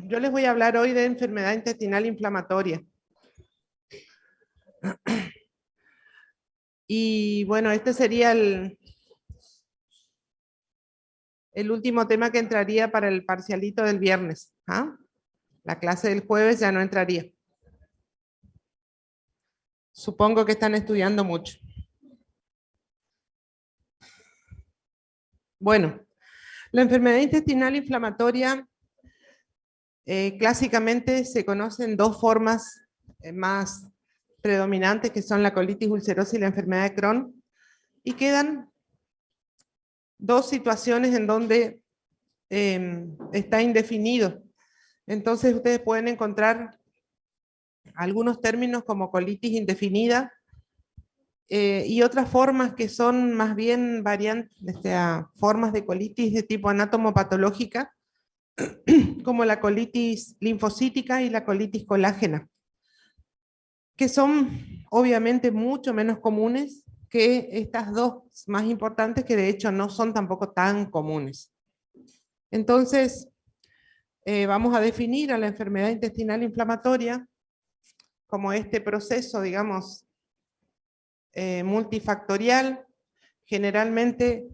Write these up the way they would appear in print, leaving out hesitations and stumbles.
yo les voy a hablar hoy de enfermedad intestinal inflamatoria. Y bueno, este sería el último tema que entraría para el parcialito del viernes. ¿Ah? La clase del jueves ya no entraría. Supongo que están estudiando mucho. Bueno, la enfermedad intestinal inflamatoria clásicamente se conocen dos formas más predominantes, que son la colitis ulcerosa y la enfermedad de Crohn, y quedan dos situaciones en donde está indefinido. Entonces ustedes pueden encontrar algunos términos como colitis indefinida y otras formas que son más bien variantes, o sea, formas de colitis de tipo anatomopatológica, como la colitis linfocítica y la colitis colágena, que son obviamente mucho menos comunes que estas dos más importantes, que de hecho no son tampoco tan comunes. Entonces, vamos a definir a la enfermedad intestinal inflamatoria como este proceso, digamos, multifactorial, generalmente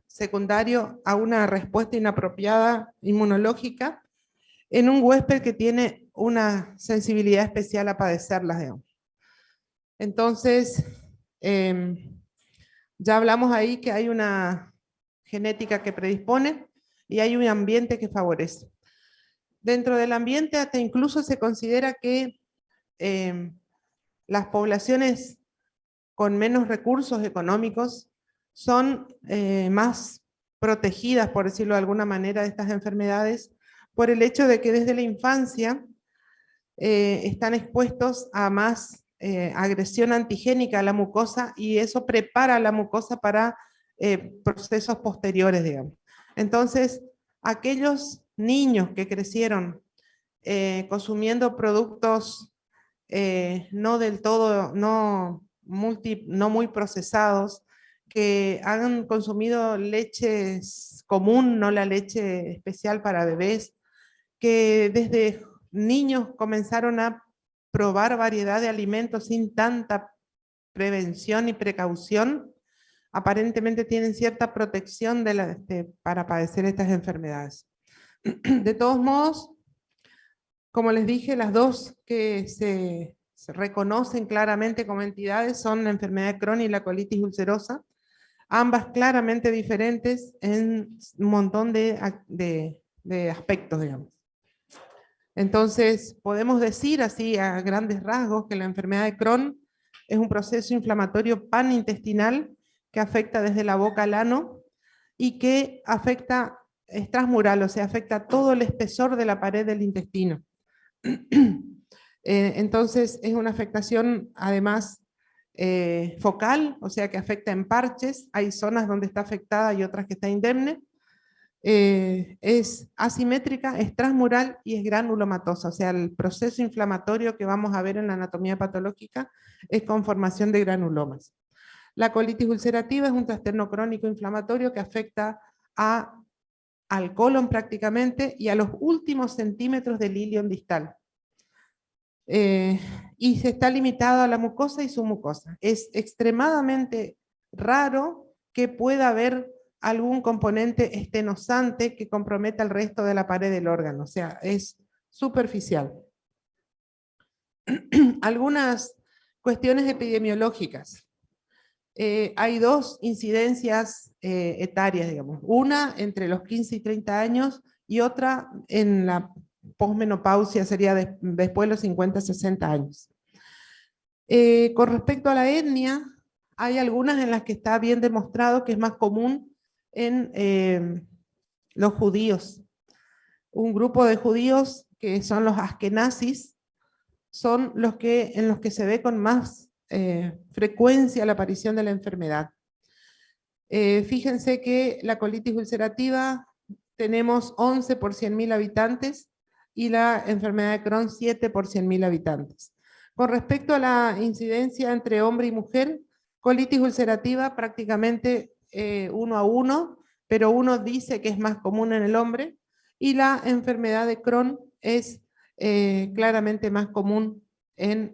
secundario a una respuesta inapropiada inmunológica en un huésped que tiene una sensibilidad especial a padecerlas, digamos. Entonces, ya hablamos ahí que hay una genética que predispone y hay un ambiente que favorece. Dentro del ambiente hasta incluso se considera que las poblaciones con menos recursos económicos son más protegidas, por decirlo de alguna manera, de estas enfermedades, por el hecho de que desde la infancia están expuestos a más agresión antigénica a la mucosa, y eso prepara a la mucosa para procesos posteriores, digamos. Entonces, aquellos niños que crecieron consumiendo productos no del todo, no muy procesados, que han consumido leches común, no la leche especial para bebés, que desde niños comenzaron a probar variedad de alimentos sin tanta prevención y precaución, aparentemente tienen cierta protección para padecer estas enfermedades. De todos modos, como les dije, las dos que se reconocen claramente como entidades son la enfermedad de Crohn y la colitis ulcerosa, ambas claramente diferentes en un montón de aspectos, digamos. Entonces, podemos decir así a grandes rasgos que la enfermedad de Crohn es un proceso inflamatorio panintestinal que afecta desde la boca al ano y que afecta, es transmural, o sea, afecta todo el espesor de la pared del intestino. Entonces es una afectación además focal, o sea que afecta en parches, hay zonas donde está afectada y otras que está indemne, es asimétrica, es transmural y es granulomatosa, o sea el proceso inflamatorio que vamos a ver en la anatomía patológica es con formación de granulomas. La colitis ulcerativa es un trastorno crónico inflamatorio que afecta al colon prácticamente y a los últimos centímetros del ilion distal. Y se está limitado a la mucosa y su mucosa. Es extremadamente raro que pueda haber algún componente estenosante que comprometa el resto de la pared del órgano, o sea, es superficial. Algunas cuestiones epidemiológicas. Hay dos incidencias etarias, digamos. Una entre los 15 y 30 años y otra en la posmenopausia, sería después de los 50, 60 años. Con respecto a la etnia, hay algunas en las que está bien demostrado que es más común en los judíos. Un grupo de judíos que son los askenazis son en los que se ve con más frecuencia la aparición de la enfermedad. Fíjense que la colitis ulcerativa tenemos 11 por 100.000 habitantes y la enfermedad de Crohn 7 por 100.000 habitantes. Con respecto a la incidencia entre hombre y mujer, colitis ulcerativa prácticamente 1 a 1, pero uno dice que es más común en el hombre, y la enfermedad de Crohn es claramente más común en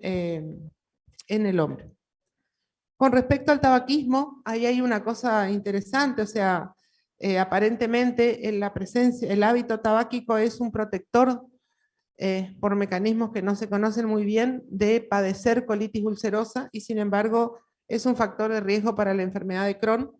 el hombre. Con respecto al tabaquismo, ahí hay una cosa interesante, o sea, aparentemente en la presencia, el hábito tabáquico es un protector por mecanismos que no se conocen muy bien de padecer colitis ulcerosa y sin embargo es un factor de riesgo para la enfermedad de Crohn.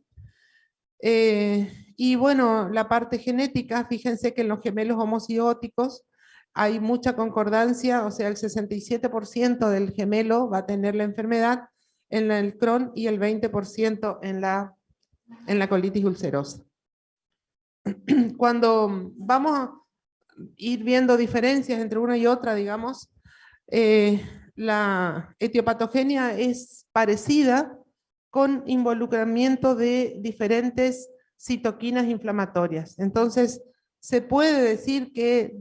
Y bueno, la parte genética, fíjense que en los gemelos homocigóticos hay mucha concordancia, o sea, el 67% del gemelo va a tener la enfermedad en el Crohn y el 20% en la colitis ulcerosa. Cuando vamos a ir viendo diferencias entre una y otra, digamos, la etiopatogenia es parecida con involucramiento de diferentes citoquinas inflamatorias. Entonces, se puede decir que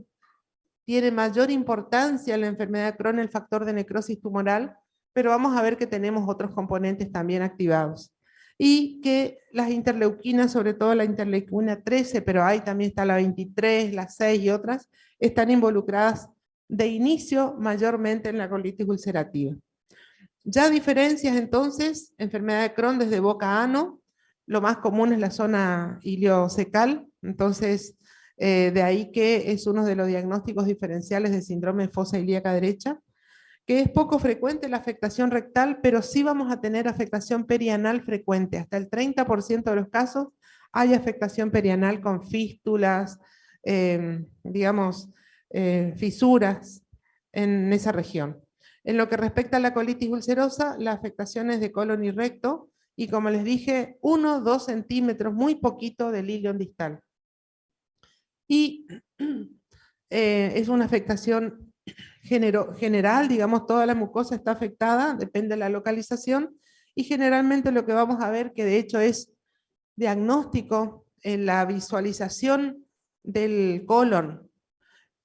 tiene mayor importancia en la enfermedad de Crohn el factor de necrosis tumoral, pero vamos a ver que tenemos otros componentes también activados. Y que las interleuquinas, sobre todo la interleuquina 13, pero ahí también está la 23, la 6 y otras, están involucradas de inicio mayormente en la colitis ulcerativa. Ya diferencias entonces, enfermedad de Crohn desde boca a ano, lo más común es la zona iliocecal, entonces de ahí que es uno de los diagnósticos diferenciales de síndrome de fosa ilíaca derecha, que es poco frecuente la afectación rectal, pero sí vamos a tener afectación perianal frecuente, hasta el 30% de los casos hay afectación perianal con fístulas, digamos, fisuras en esa región. En lo que respecta a la colitis ulcerosa, la afectación es de colon y recto, y como les dije, 1-2 centímetros, muy poquito del ilion distal. Y es una afectación general, digamos, toda la mucosa está afectada, depende de la localización, y generalmente lo que vamos a ver, que de hecho es diagnóstico en la visualización del colon,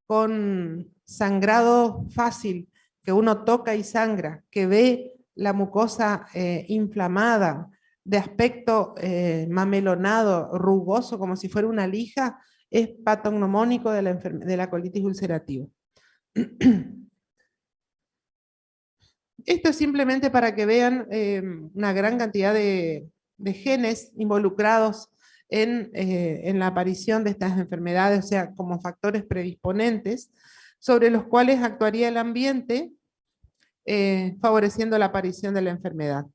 con sangrado fácil, que uno toca y sangra, que ve la mucosa inflamada, de aspecto mamelonado, rugoso, como si fuera una lija, es patognomónico de la colitis ulcerativa. Esto es simplemente para que vean una gran cantidad de genes involucrados en la aparición de estas enfermedades, o sea, como factores predisponentes, sobre los cuales actuaría el ambiente favoreciendo la aparición de la enfermedad.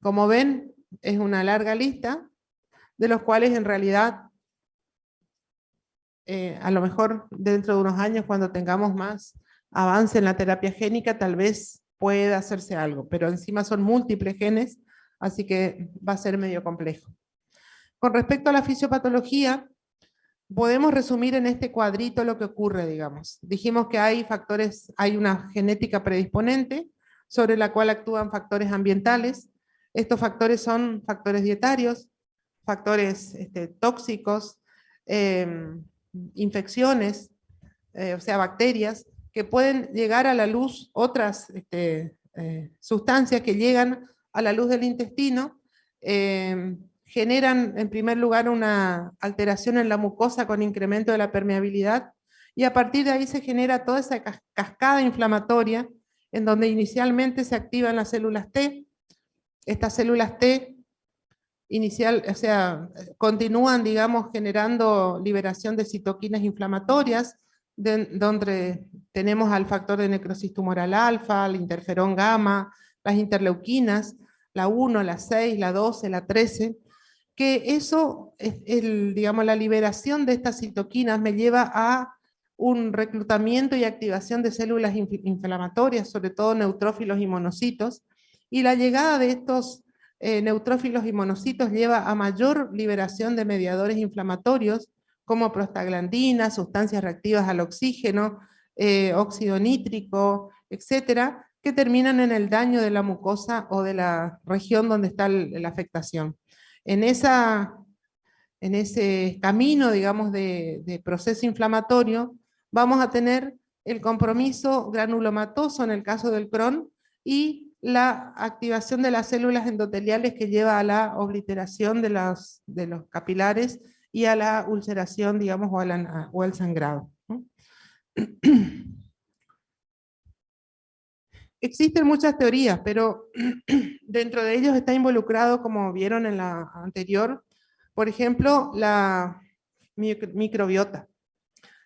Como ven, es una larga lista, de los cuales en realidad, a lo mejor dentro de unos años, cuando tengamos más avance en la terapia génica, tal vez pueda hacerse algo, pero encima son múltiples genes, así que va a ser medio complejo. Con respecto a la fisiopatología, podemos resumir en este cuadrito lo que ocurre, digamos. Dijimos que hay factores, hay una genética predisponente, sobre la cual actúan factores ambientales. Estos factores son factores dietarios, factores tóxicos, infecciones, o sea, bacterias, que pueden llegar a la luz, otras sustancias que llegan a la luz del intestino, generan en primer lugar una alteración en la mucosa con incremento de la permeabilidad, y a partir de ahí se genera toda esa cascada inflamatoria, en donde inicialmente se activan las células T. Estas células T o sea, continúan, digamos, generando liberación de citoquinas inflamatorias, donde tenemos al factor de necrosis tumoral alfa, el interferón gamma, las interleuquinas, la 1, la 6, la 12, la 13, que eso, digamos, la liberación de estas citoquinas me lleva a un reclutamiento y activación de células inflamatorias, sobre todo neutrófilos y monocitos, y la llegada de estos neutrófilos y monocitos lleva a mayor liberación de mediadores inflamatorios, como prostaglandinas, sustancias reactivas al oxígeno, óxido nítrico, etcétera, que terminan en el daño de la mucosa o de la región donde está la afectación. En ese camino, digamos, de proceso inflamatorio, vamos a tener el compromiso granulomatoso en el caso del Crohn y la activación de las células endoteliales que lleva a la obliteración de los capilares y a la ulceración, digamos, o al sangrado. Existen muchas teorías, pero dentro de ellos está involucrado, como vieron en la anterior, por ejemplo, la microbiota.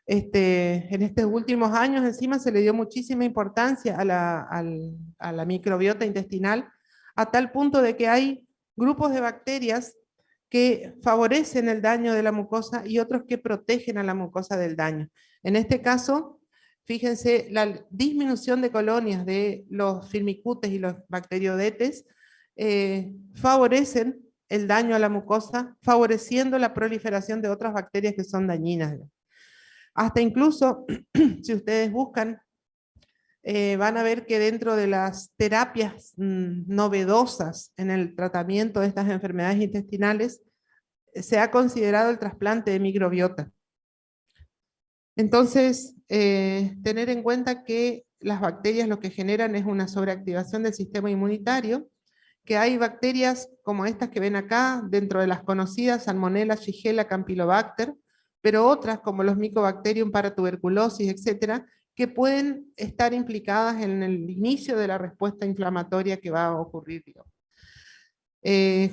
En estos últimos años encima se le dio muchísima importancia a la microbiota intestinal, a tal punto de que hay grupos de bacterias que favorecen el daño de la mucosa y otros que protegen a la mucosa del daño. En este caso, fíjense, la disminución de colonias de los firmicutes y los bacteriodetes favorecen el daño a la mucosa, favoreciendo la proliferación de otras bacterias que son dañinas. Hasta incluso, si ustedes buscan, van a ver que dentro de las terapias novedosas en el tratamiento de estas enfermedades intestinales, se ha considerado el trasplante de microbiota. Entonces, tener en cuenta que las bacterias lo que generan es una sobreactivación del sistema inmunitario, que hay bacterias como estas que ven acá, dentro de las conocidas, Salmonella, Shigella, Campylobacter, pero otras como los Mycobacterium, paratuberculosis, etcétera, que pueden estar implicadas en el inicio de la respuesta inflamatoria que va a ocurrir.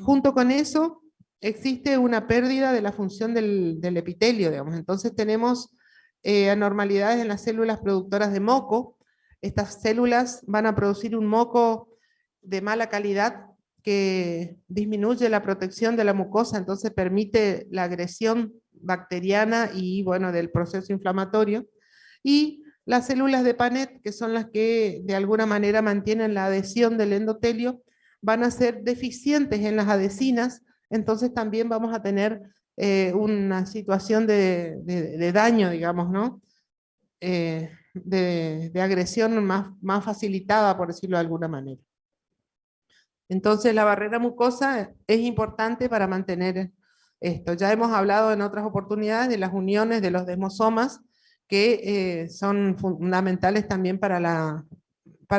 Junto con eso, existe una pérdida de la función del epitelio, digamos. Entonces tenemos anormalidades en las células productoras de moco. Estas células van a producir un moco de mala calidad que disminuye la protección de la mucosa, entonces permite la agresión bacteriana y bueno, del proceso inflamatorio. Y las células de Panet, que son las que de alguna manera mantienen la adhesión del endotelio, van a ser deficientes en las adhesinas, entonces también vamos a tener una situación de daño, digamos, ¿no? De agresión más facilitada, por decirlo de alguna manera. Entonces la barrera mucosa es importante para mantener esto. Ya hemos hablado en otras oportunidades de las uniones de los desmosomas, que son fundamentales también para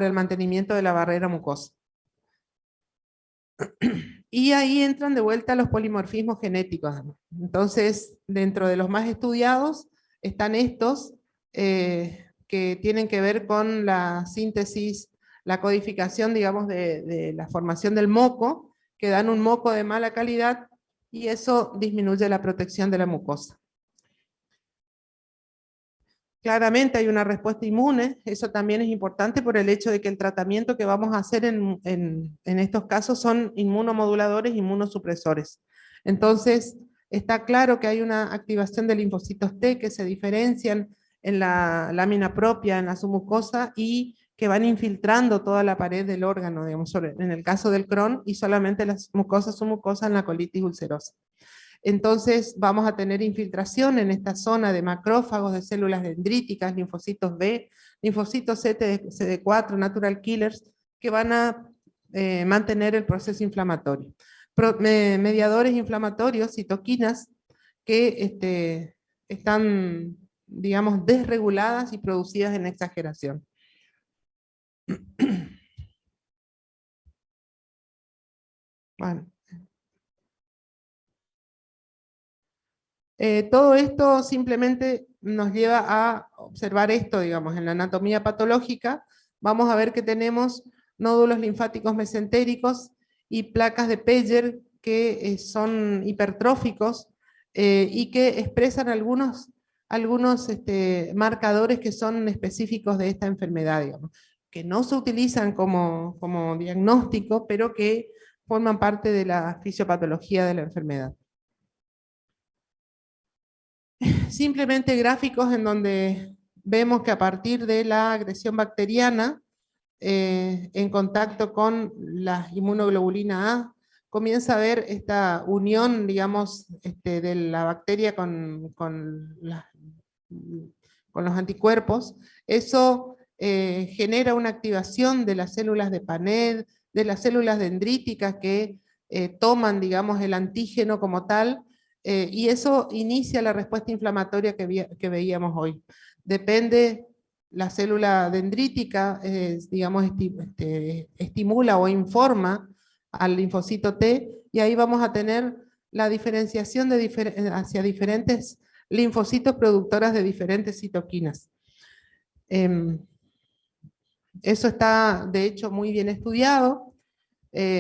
el mantenimiento de la barrera mucosa. Y ahí entran de vuelta los polimorfismos genéticos. Entonces, dentro de los más estudiados están estos que tienen que ver con la síntesis, la codificación, digamos, de la formación del moco, que dan un moco de mala calidad y eso disminuye la protección de la mucosa. Claramente hay una respuesta inmune, eso también es importante por el hecho de que el tratamiento que vamos a hacer en estos casos son inmunomoduladores, inmunosupresores. Entonces, está claro que hay una activación de linfocitos T que se diferencian en la lámina propia, en la submucosa, y que van infiltrando toda la pared del órgano, digamos, en el caso del Crohn, y solamente las mucosas submucosas en la colitis ulcerosa. Entonces vamos a tener infiltración en esta zona de macrófagos, de células dendríticas, linfocitos B, linfocitos CD4, natural killers, que van a mantener el proceso inflamatorio. Mediadores inflamatorios, citoquinas, que están, digamos, desreguladas y producidas en exageración. Bueno. Todo esto simplemente nos lleva a observar esto, digamos, en la anatomía patológica. Vamos a ver que tenemos nódulos linfáticos mesentéricos y placas de Peyer que son hipertróficos y que expresan algunos marcadores que son específicos de esta enfermedad, digamos, que no se utilizan como diagnóstico, pero que forman parte de la fisiopatología de la enfermedad. Simplemente gráficos en donde vemos que a partir de la agresión bacteriana, en contacto con la inmunoglobulina A, comienza a haber esta unión, digamos, de la bacteria con los anticuerpos. Eso genera una activación de las células de Paned, de las células dendríticas que toman, digamos, el antígeno como tal, y eso inicia la respuesta inflamatoria que veíamos hoy. Depende, la célula dendrítica, digamos, estimula o informa al linfocito T, y ahí vamos a tener la diferenciación hacia diferentes linfocitos productoras de diferentes citoquinas. Eso está, de hecho, muy bien estudiado.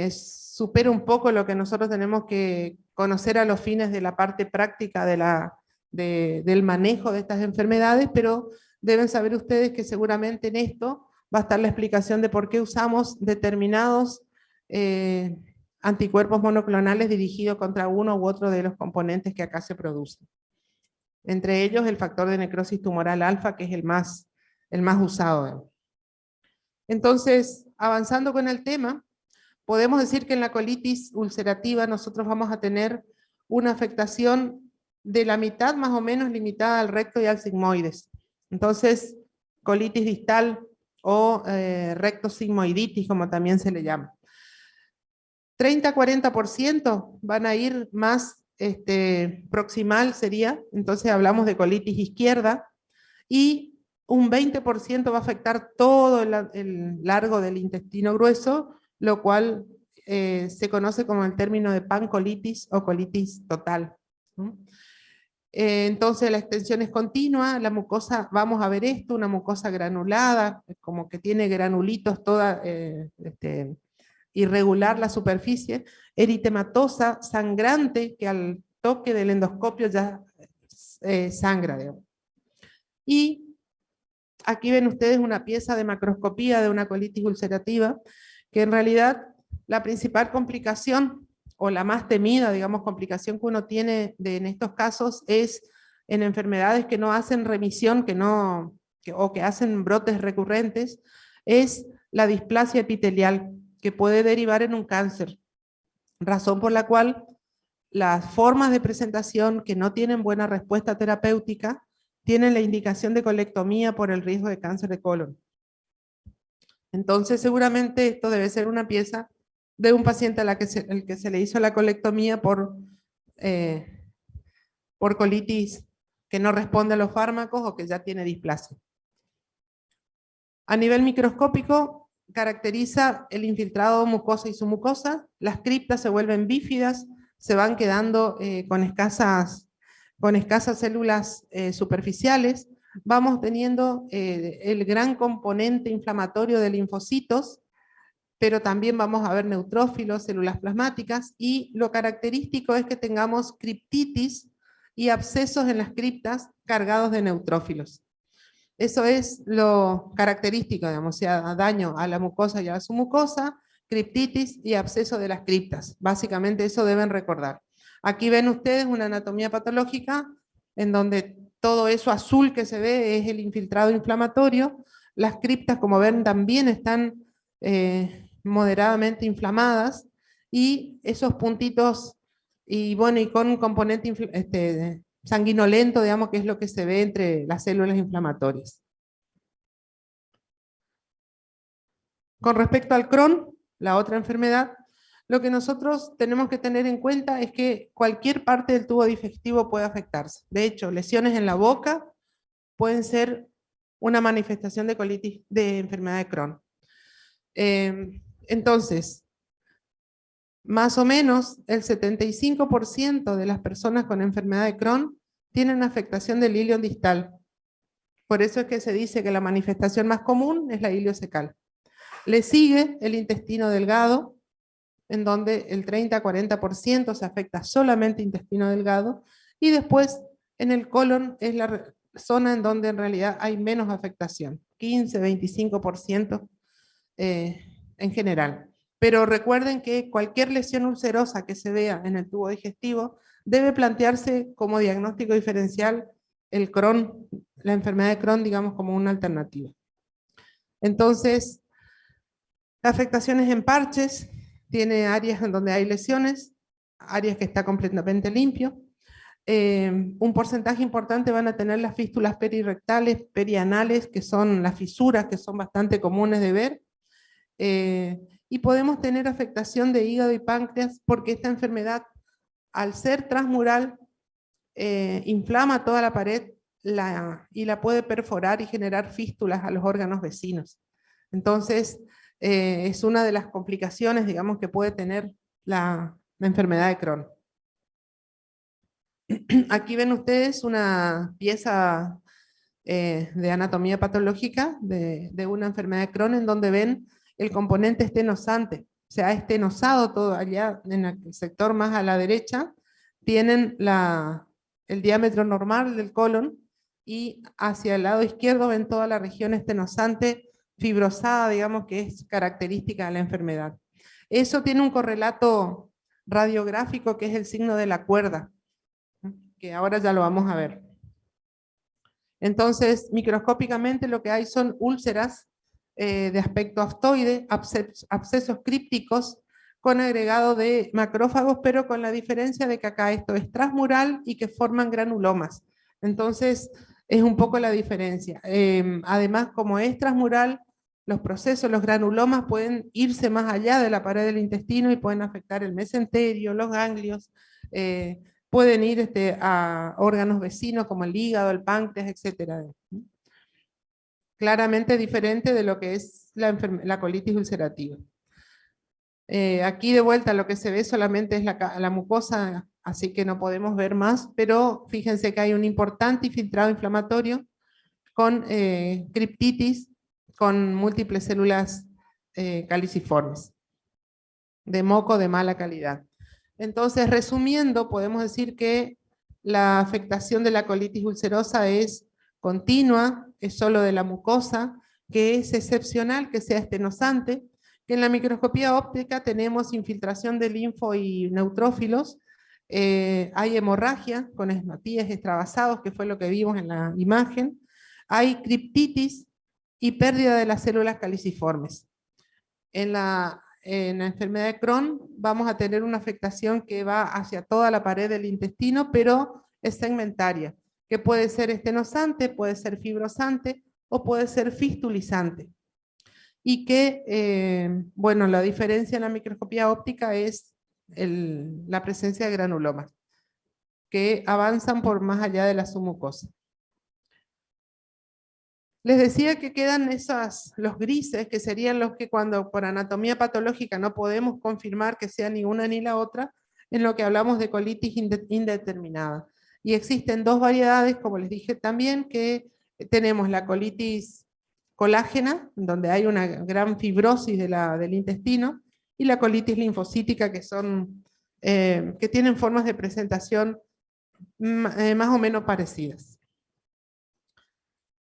Supera un poco lo que nosotros tenemos que conocer a los fines de la parte práctica del manejo de estas enfermedades, pero deben saber ustedes que seguramente en esto va a estar la explicación de por qué usamos determinados anticuerpos monoclonales dirigidos contra uno u otro de los componentes que acá se producen. Entre ellos el factor de necrosis tumoral alfa, que es el más usado. Entonces, avanzando con el tema, podemos decir que en la colitis ulcerativa nosotros vamos a tener una afectación de la mitad más o menos limitada al recto y al sigmoides. Entonces, colitis distal o rectosigmoiditis, como también se le llama. 30-40% van a ir más proximal sería, entonces hablamos de colitis izquierda, y un 20% va a afectar todo el largo del intestino grueso, lo cual se conoce como el término de pancolitis o colitis total. Entonces la extensión es continua, la mucosa, vamos a ver esto, una mucosa granulada, como que tiene granulitos toda irregular la superficie, eritematosa, sangrante, que al toque del endoscopio ya sangra. Digamos. Y aquí ven ustedes una pieza de macroscopía de una colitis ulcerativa, que en realidad la principal complicación, o la más temida, digamos, complicación que uno tiene en estos casos es en enfermedades que no hacen remisión, o que hacen brotes recurrentes, es la displasia epitelial, que puede derivar en un cáncer, razón por la cual las formas de presentación que no tienen buena respuesta terapéutica tienen la indicación de colectomía por el riesgo de cáncer de colon. Entonces seguramente esto debe ser una pieza de un paciente al que se le hizo la colectomía por colitis que no responde a los fármacos o que ya tiene displasia. A nivel microscópico, caracteriza el infiltrado mucosa y submucosa, las criptas se vuelven bífidas, se van quedando con escasas células superficiales, vamos teniendo el gran componente inflamatorio de linfocitos, pero también vamos a ver neutrófilos, células plasmáticas, y lo característico es que tengamos criptitis y abscesos en las criptas cargados de neutrófilos. Eso es lo característico, digamos, o sea, daño a la mucosa y a la submucosa, criptitis y absceso de las criptas. Básicamente eso deben recordar. Aquí ven ustedes una anatomía patológica en donde todo eso azul que se ve es el infiltrado inflamatorio. Las criptas, como ven, también están moderadamente inflamadas, y esos puntitos, y bueno, y con un componente sanguinolento, digamos, que es lo que se ve entre las células inflamatorias. Con respecto al Crohn, la otra enfermedad, lo que nosotros tenemos que tener en cuenta es que cualquier parte del tubo digestivo puede afectarse. De hecho, lesiones en la boca pueden ser una manifestación de colitis, de enfermedad de Crohn. Entonces, más o menos el 75% de las personas con enfermedad de Crohn tienen afectación del ilion distal. Por eso es que se dice que la manifestación más común es la iliocecal. Le sigue el intestino delgado, en donde el 30-40% se afecta solamente intestino delgado, y después en el colon es la zona en donde en realidad hay menos afectación, 15-25% en general. Pero recuerden que cualquier lesión ulcerosa que se vea en el tubo digestivo debe plantearse como diagnóstico diferencial el Crohn, la enfermedad de Crohn, digamos, como una alternativa. Entonces, afectaciones en parches, tiene áreas en donde hay lesiones, áreas que está completamente limpio. Un porcentaje importante van a tener las fístulas perirectales, perianales, que son las fisuras que son bastante comunes de ver. Y podemos tener afectación de hígado y páncreas porque esta enfermedad, al ser transmural, inflama toda la pared y la puede perforar y generar fístulas a los órganos vecinos. Entonces, es una de las complicaciones, digamos, que puede tener la enfermedad de Crohn. Aquí ven ustedes una pieza de anatomía patológica de una enfermedad de Crohn, en donde ven el componente estenosante. Se ha estenosado todo allá en el sector más a la derecha, tienen el diámetro normal del colon, y hacia el lado izquierdo ven toda la región estenosante fibrosada, digamos, que es característica de la enfermedad. Eso tiene un correlato radiográfico que es el signo de la cuerda, que ahora ya lo vamos a ver. Entonces, microscópicamente lo que hay son úlceras de aspecto aftoide, abscesos crípticos con agregado de macrófagos, pero con la diferencia de que acá esto es transmural y que forman granulomas. Entonces, es un poco la diferencia. Además, como es transmural, los procesos, los granulomas pueden irse más allá de la pared del intestino y pueden afectar el mesenterio, los ganglios, pueden ir a órganos vecinos como el hígado, el páncreas, etc. Claramente diferente de lo que es la colitis ulcerativa. Aquí de vuelta lo que se ve solamente es la mucosa, así que no podemos ver más, pero fíjense que hay un importante infiltrado inflamatorio con criptitis, con múltiples células caliciformes, de moco de mala calidad. Entonces, resumiendo, podemos decir que la afectación de la colitis ulcerosa es continua, es solo de la mucosa, que es excepcional que sea estenosante, que en la microscopía óptica tenemos infiltración de linfo y neutrófilos, hay hemorragia con esmatíes extravasados, que fue lo que vimos en la imagen, hay criptitis y pérdida de las células caliciformes. En la enfermedad de Crohn vamos a tener una afectación que va hacia toda la pared del intestino, pero es segmentaria, que puede ser estenosante, puede ser fibrosante o puede ser fistulizante. Y que, bueno, la diferencia en la microscopía óptica es la presencia de granulomas, que avanzan por más allá de la submucosa. Les decía que quedan los grises, que serían los que cuando por anatomía patológica no podemos confirmar que sea ni una ni la otra, en lo que hablamos de colitis indeterminada. Y existen dos variedades, como les dije también, que tenemos la colitis colágena, donde hay una gran fibrosis del intestino, y la colitis linfocítica, que tienen formas de presentación más o menos parecidas.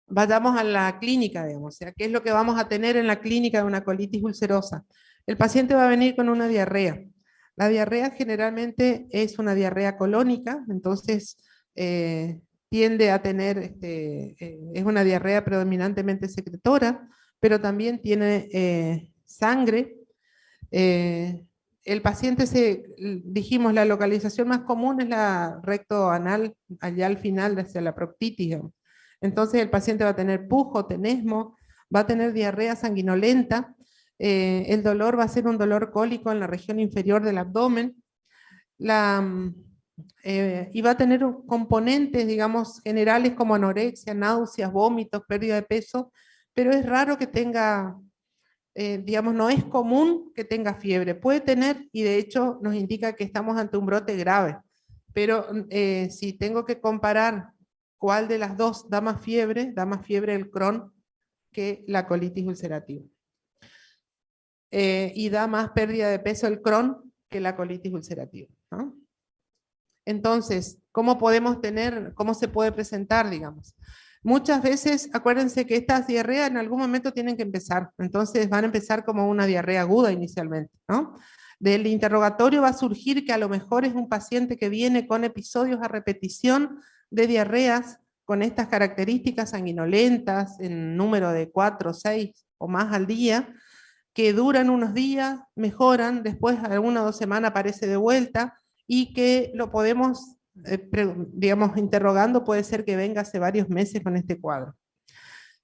Vayamos a la clínica, digamos, o sea, ¿qué es lo que vamos a tener en la clínica de una colitis ulcerosa? El paciente va a venir con una diarrea. La diarrea generalmente es una diarrea colónica, entonces tiende a tener, es una diarrea predominantemente secretora, pero también tiene sangre. El paciente, dijimos, la localización más común es la recto anal, allá al final, hacia la proctitis, digamos. Entonces el paciente va a tener pujo, tenesmo, va a tener diarrea sanguinolenta, el dolor va a ser un dolor cólico en la región inferior del abdomen, y va a tener componentes, digamos, generales como anorexia, náuseas, vómitos, pérdida de peso, pero es raro que tenga, digamos, no es común que tenga fiebre. Puede tener, y de hecho nos indica que estamos ante un brote grave, pero si tengo que comparar ¿cuál de las dos da más fiebre? Da más fiebre el Crohn que la colitis ulcerativa. Y da más pérdida de peso el Crohn que la colitis ulcerativa, ¿no? Entonces, ¿cómo se puede presentar, digamos? Muchas veces, acuérdense que estas diarreas en algún momento tienen que empezar, entonces van a empezar como una diarrea aguda inicialmente, ¿no? Del interrogatorio va a surgir que a lo mejor es un paciente que viene con episodios a repetición de diarreas con estas características sanguinolentas en número de 4, 6 o más al día, que duran unos días, mejoran, después alguna o 2 semanas aparece de vuelta y que lo podemos, digamos, interrogando, puede ser que venga hace varios meses con este cuadro.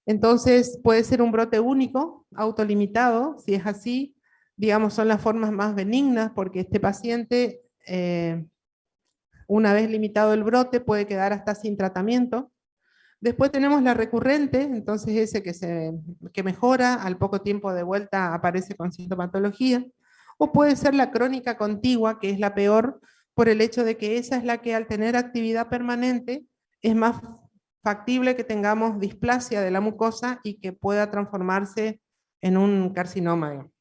Entonces puede ser un brote único, autolimitado, si es así, digamos, son las formas más benignas porque este paciente, una vez limitado el brote, puede quedar hasta sin tratamiento. Después tenemos la recurrente, entonces ese que mejora, al poco tiempo de vuelta aparece con sintomatología, o puede ser la crónica contigua, que es la peor, por el hecho de que esa es la que al tener actividad permanente es más factible que tengamos displasia de la mucosa y que pueda transformarse en un carcinoma, digamos.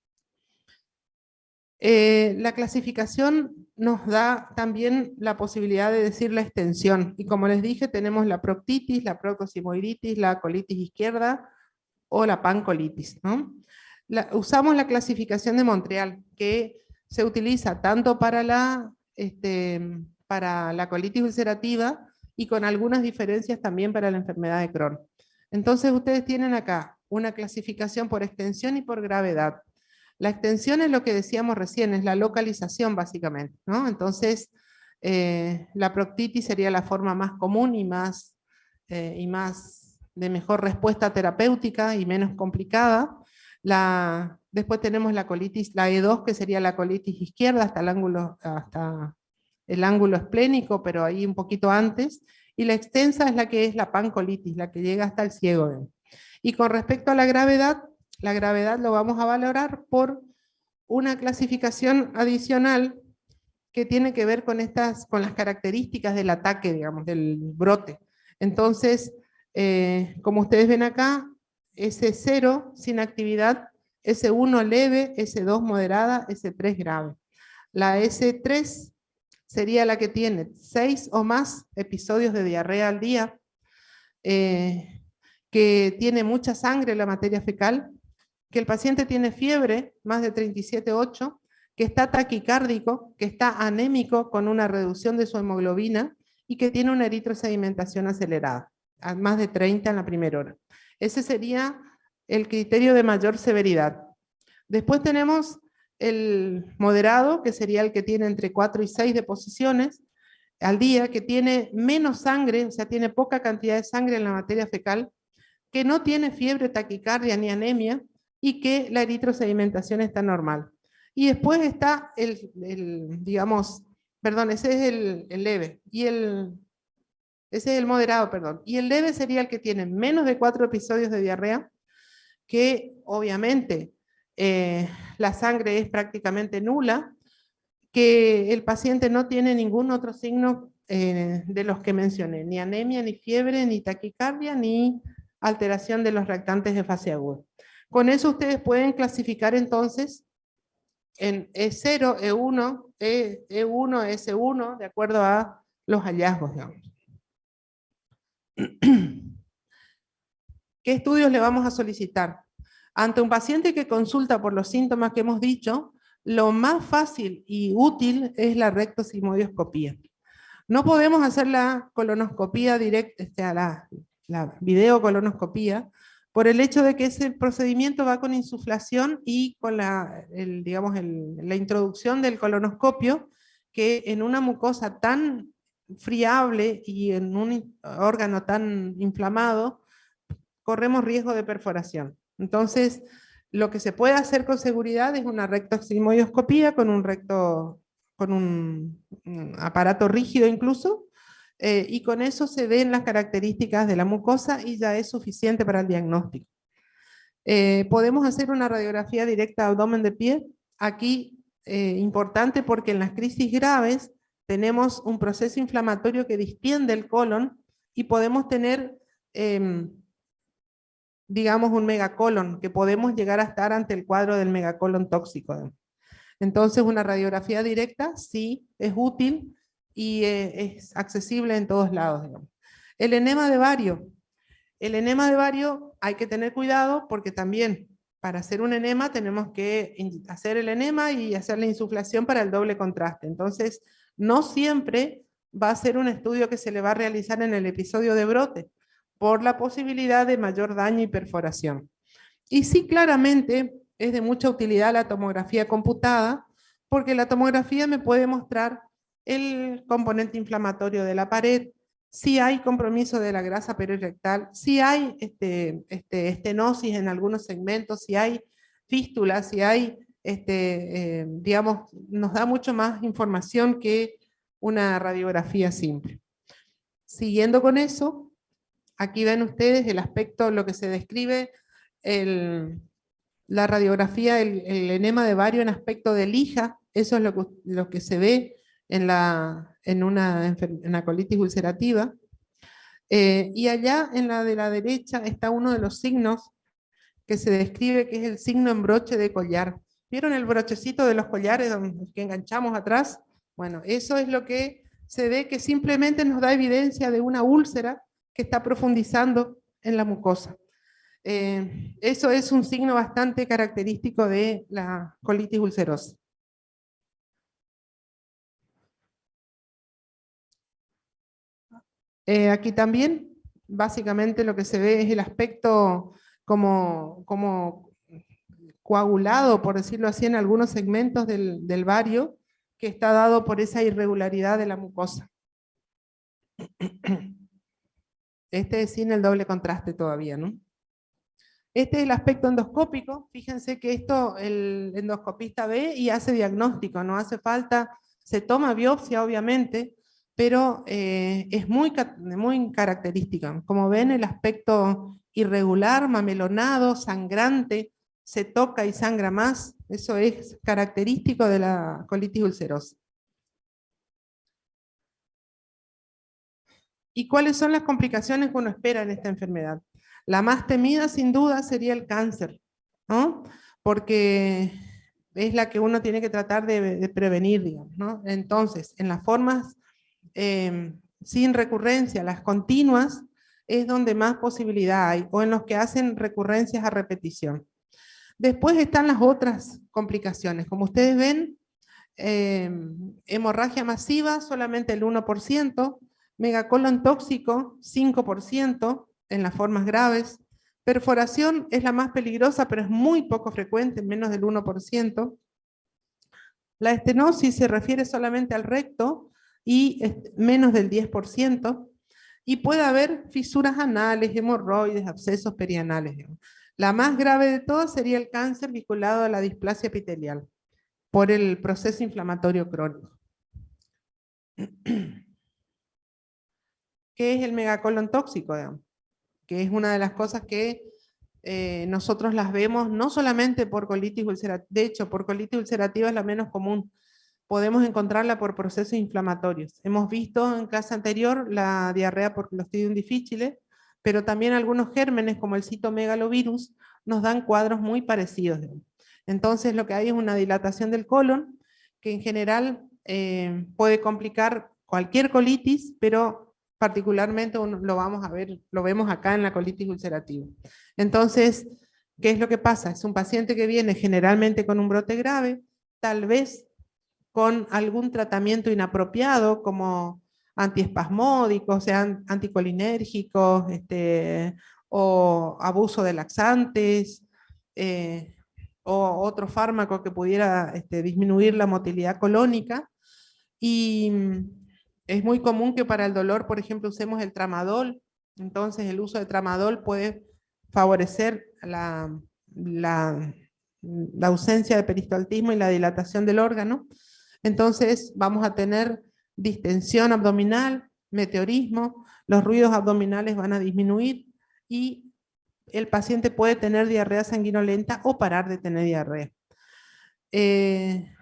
La clasificación nos da también la posibilidad de decir la extensión, y como les dije, tenemos la proctitis, la proctosimoiritis, la colitis izquierda o la pancolitis, ¿no? Usamos la clasificación de Montreal, que se utiliza tanto para la colitis ulcerativa y con algunas diferencias también para la enfermedad de Crohn. Entonces ustedes tienen acá una clasificación por extensión y por gravedad. La extensión es lo que decíamos recién, es la localización básicamente, ¿no? Entonces, la proctitis sería la forma más común y más de mejor respuesta terapéutica y menos complicada. Después tenemos la colitis, la E2, que sería la colitis izquierda hasta el ángulo esplénico, pero ahí un poquito antes. Y la extensa es la que es la pancolitis, la que llega hasta el ciego. Y con respecto a la gravedad lo vamos a valorar por una clasificación adicional que tiene que ver con las características del ataque, digamos, del brote. Entonces, como ustedes ven acá, S0 sin actividad, S1 leve, S2 moderada, S3 grave. La S3 sería la que tiene 6 o más episodios de diarrea al día, que tiene mucha sangre en la materia fecal, que el paciente tiene fiebre, más de 37,8, que está taquicárdico, que está anémico con una reducción de su hemoglobina y que tiene una eritrosedimentación acelerada, a más de 30 en la primera hora. Ese sería el criterio de mayor severidad. Después tenemos el moderado, que sería el que tiene entre 4 y 6 deposiciones al día, que tiene menos sangre, o sea, tiene poca cantidad de sangre en la materia fecal, que no tiene fiebre, taquicardia ni anemia, y que la eritrosedimentación está normal. Y después está ese es el leve, ese es el moderado, perdón. Y el leve sería el que tiene menos de 4 episodios de diarrea, que obviamente la sangre es prácticamente nula, que el paciente no tiene ningún otro signo de los que mencioné, ni anemia, ni fiebre, ni taquicardia, ni alteración de los reactantes de fase aguda. Con eso ustedes pueden clasificar entonces en E0, E1, E1, S1, de acuerdo a los hallazgos, digamos. ¿Qué estudios le vamos a solicitar? Ante un paciente que consulta por los síntomas que hemos dicho, lo más fácil y útil es la rectosigmoidoscopía. No podemos hacer la colonoscopía directa, la videocolonoscopía, por el hecho de que ese procedimiento va con insuflación y con la introducción del colonoscopio, que en una mucosa tan friable y en un órgano tan inflamado, corremos riesgo de perforación. Entonces, lo que se puede hacer con seguridad es una rectosigmoidoscopía con un aparato rígido incluso, y con eso se ven las características de la mucosa y ya es suficiente para el diagnóstico. Podemos hacer una radiografía directa de abdomen de pie, aquí importante porque en las crisis graves tenemos un proceso inflamatorio que distiende el colon y podemos tener digamos un megacolon, que podemos llegar a estar ante el cuadro del megacolon tóxico. Entonces una radiografía directa sí es útil y es accesible en todos lados, digamos. El enema de bario. El enema de bario hay que tener cuidado porque también para hacer un enema tenemos que hacer el enema y hacer la insuflación para el doble contraste. Entonces no siempre va a ser un estudio que se le va a realizar en el episodio de brote, por la posibilidad de mayor daño y perforación. Y sí, claramente es de mucha utilidad la tomografía computada, porque la tomografía me puede mostrar el componente inflamatorio de la pared, si hay compromiso de la grasa perirectal, si hay estenosis en algunos segmentos, si hay fístulas, si hay, digamos, nos da mucho más información que una radiografía simple. Siguiendo con eso, aquí ven ustedes el aspecto, lo que se describe, la radiografía, el enema de bario en aspecto de lija, eso es lo que se ve en una colitis ulcerativa. Y allá en la de la derecha está uno de los signos que se describe que es el signo en broche de collar. ¿Vieron el brochecito de los collares que enganchamos atrás? Bueno, eso es lo que se ve que simplemente nos da evidencia de una úlcera que está profundizando en la mucosa. Eso es un signo bastante característico de la colitis ulcerosa. Aquí también, básicamente lo que se ve es el aspecto como coagulado, por decirlo así, en algunos segmentos del vario, que está dado por esa irregularidad de la mucosa. Este es sin el doble contraste todavía, ¿no? Este es el aspecto endoscópico. Fíjense que esto el endoscopista ve y hace diagnóstico, no hace falta, se toma biopsia obviamente, pero es muy característica. Como ven, el aspecto irregular, mamelonado, sangrante, se toca y sangra más, eso es característico de la colitis ulcerosa. ¿Y cuáles son las complicaciones que uno espera en esta enfermedad? La más temida, sin duda, sería el cáncer, ¿no? Porque es la que uno tiene que tratar de prevenir, digamos, ¿no? Entonces, en las formas sin recurrencia, las continuas, es donde más posibilidad hay, o en los que hacen recurrencias a repetición. Después están las otras complicaciones. Como ustedes ven, hemorragia masiva, solamente el 1%, megacolon tóxico, 5% en las formas graves, perforación es la más peligrosa, pero es muy poco frecuente, menos del 1%. La estenosis se refiere solamente al recto y menos del 10%, y puede haber fisuras anales, hemorroides, abscesos perianales. Digamos. La más grave de todas sería el cáncer vinculado a la displasia epitelial por el proceso inflamatorio crónico. ¿Qué es el megacolon tóxico? Digamos? Que es una de las cosas que nosotros las vemos no solamente por colitis ulcerativa, de hecho, por colitis ulcerativa es la menos común. Podemos encontrarla por procesos inflamatorios. Hemos visto en clase anterior la diarrea por Clostridium difficile, pero también algunos gérmenes como el citomegalovirus nos dan cuadros muy parecidos. Entonces lo que hay es una dilatación del colon que en general puede complicar cualquier colitis, pero particularmente lo vamos a ver, lo vemos acá en la colitis ulcerativa. Entonces, ¿qué es lo que pasa? Es un paciente que viene generalmente con un brote grave, tal vez con algún tratamiento inapropiado como antiespasmódicos, sean anticolinérgicos, o abuso de laxantes, o otro fármaco que pudiera disminuir la motilidad colónica. Y es muy común que para el dolor, por ejemplo, usemos el tramadol. Entonces el uso de tramadol puede favorecer la ausencia de peristaltismo y la dilatación del órgano. Entonces vamos a tener distensión abdominal, meteorismo, los ruidos abdominales van a disminuir y el paciente puede tener diarrea sanguinolenta o parar de tener diarrea.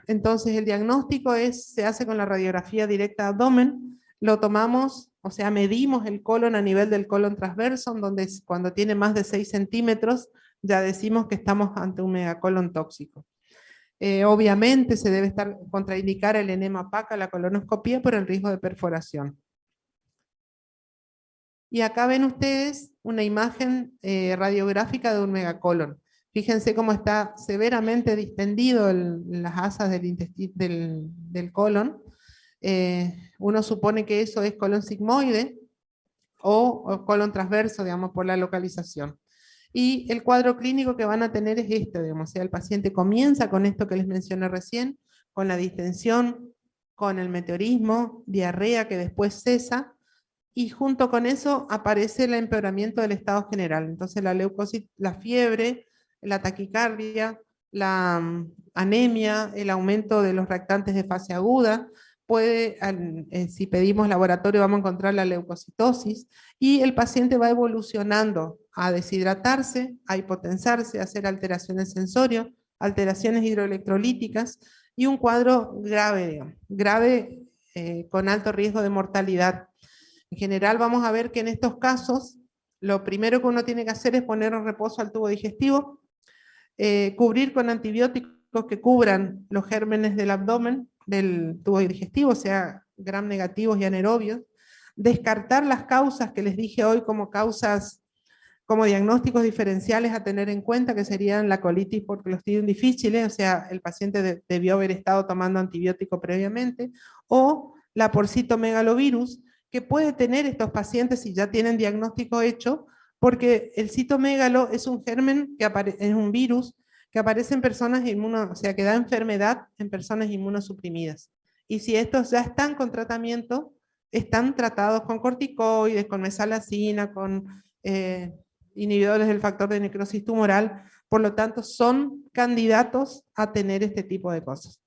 Entonces el diagnóstico se hace con la radiografía directa de abdomen, lo tomamos, o sea, medimos el colon a nivel del colon transverso, donde cuando tiene más de 6 centímetros ya decimos que estamos ante un megacolon tóxico. Obviamente se debe contraindicar el enema PACA, la colonoscopía, por el riesgo de perforación. Y acá ven ustedes una imagen radiográfica de un megacolon. Fíjense cómo está severamente distendido las asas del colon. Uno supone que eso es colon sigmoide o colon transverso, digamos, por la localización. Y el cuadro clínico que van a tener es este, digamos, o sea, el paciente comienza con esto que les mencioné recién, con la distensión, con el meteorismo, diarrea que después cesa, y junto con eso aparece el empeoramiento del estado general. Entonces la leucocitis, la fiebre, la taquicardia, la anemia, el aumento de los reactantes de fase aguda, si pedimos laboratorio vamos a encontrar la leucocitosis, y el paciente va evolucionando a deshidratarse, a hipotensarse, a hacer alteraciones sensorios, alteraciones hidroelectrolíticas, y un cuadro grave, digamos, grave con alto riesgo de mortalidad. En general vamos a ver que en estos casos, lo primero que uno tiene que hacer es poner en reposo al tubo digestivo, cubrir con antibióticos que cubran los gérmenes del abdomen, del tubo digestivo, o sea, gram negativos y anaerobios, descartar las causas que les dije hoy como causas, como diagnósticos diferenciales a tener en cuenta, que serían la colitis por Clostridium difficile, o sea, el paciente debió haber estado tomando antibiótico previamente, o la por citomegalovirus, que puede tener estos pacientes si ya tienen diagnóstico hecho, porque el citomegalo es un germen, es un virus que aparece en personas o sea, que da enfermedad en personas inmunosuprimidas. Y si estos ya están con tratamiento, están tratados con corticoides, con mesalazina, con inhibidores del factor de necrosis tumoral, por lo tanto son candidatos a tener este tipo de cosas.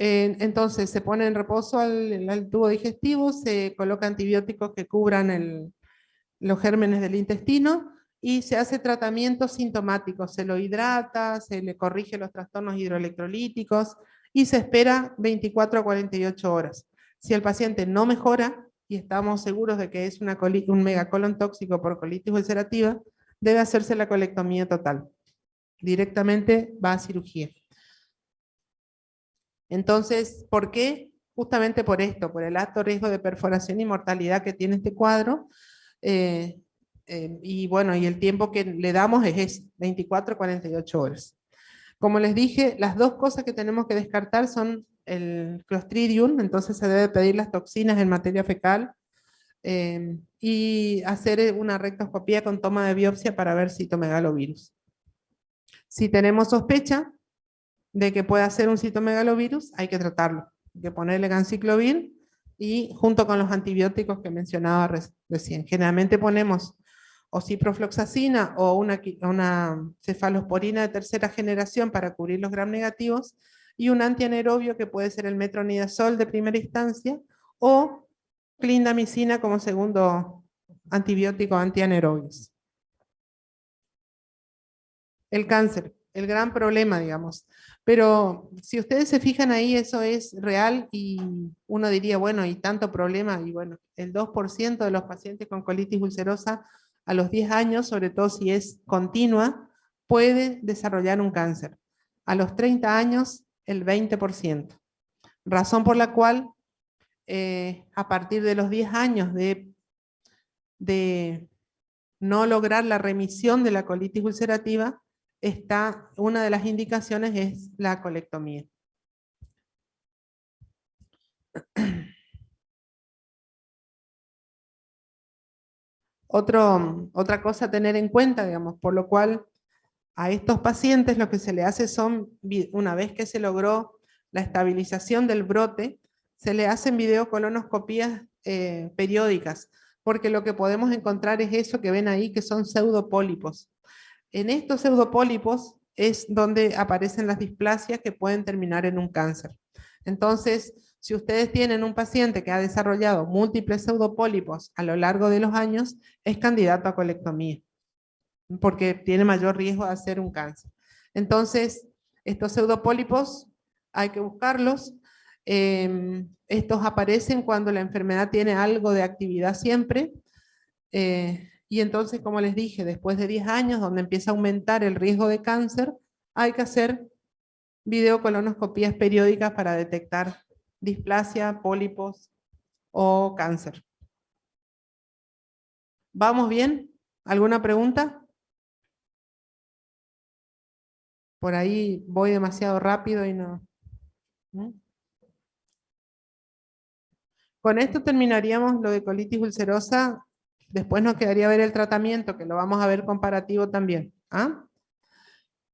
Entonces se pone en reposo al tubo digestivo, se coloca antibióticos que cubran los gérmenes del intestino y se hace tratamiento sintomático, se lo hidrata, se le corrige los trastornos hidroelectrolíticos y se espera 24 a 48 horas. Si el paciente no mejora y estamos seguros de que es un megacolon tóxico por colitis ulcerativa, debe hacerse la colectomía total. Directamente va a cirugía. Entonces, ¿por qué? Justamente por esto, por el alto riesgo de perforación y mortalidad que tiene este cuadro. Y bueno, y el tiempo que le damos es ese, 24 a 48 horas. Como les dije, las dos cosas que tenemos que descartar son el Clostridium, entonces se debe pedir las toxinas en materia fecal, y hacer una rectoscopía con toma de biopsia para ver citomegalovirus. Si tenemos sospecha de que pueda ser un citomegalovirus, hay que tratarlo. Hay que ponerle ganciclovir y junto con los antibióticos que mencionaba recién. Generalmente ponemos o ciprofloxacina o una cefalosporina de tercera generación para cubrir los gram negativos y un antianaerobio que puede ser el metronidazol de primera instancia o clindamicina como segundo antibiótico antianaerobios. El cáncer, el gran problema, digamos. Pero si ustedes se fijan ahí, eso es real y uno diría, bueno, y tanto problema, y bueno, el 2% de los pacientes con colitis ulcerosa a los 10 años, sobre todo si es continua, puede desarrollar un cáncer. A los 30 años, el 20%. Razón por la cual, a partir de los 10 años de no lograr la remisión de la colitis ulcerativa, una de las indicaciones es la colectomía. Otra cosa a tener en cuenta, digamos, por lo cual a estos pacientes lo que se le hace son, una vez que se logró la estabilización del brote, se le hacen videocolonoscopías periódicas, porque lo que podemos encontrar es eso que ven ahí, que son pseudopólipos. En estos pseudopólipos es donde aparecen las displasias que pueden terminar en un cáncer. Entonces, si ustedes tienen un paciente que ha desarrollado múltiples pseudopólipos a lo largo de los años, es candidato a colectomía, porque tiene mayor riesgo de hacer un cáncer. Entonces, estos pseudopólipos hay que buscarlos. Estos aparecen cuando la enfermedad tiene algo de actividad siempre. Y entonces, como les dije, después de 10 años, donde empieza a aumentar el riesgo de cáncer, hay que hacer videocolonoscopías periódicas para detectar displasia, pólipos o cáncer. ¿Vamos bien? ¿Alguna pregunta? Por ahí voy demasiado rápido y no. Con esto terminaríamos lo de colitis ulcerosa. Después nos quedaría ver el tratamiento, que lo vamos a ver comparativo también. ¿Ah?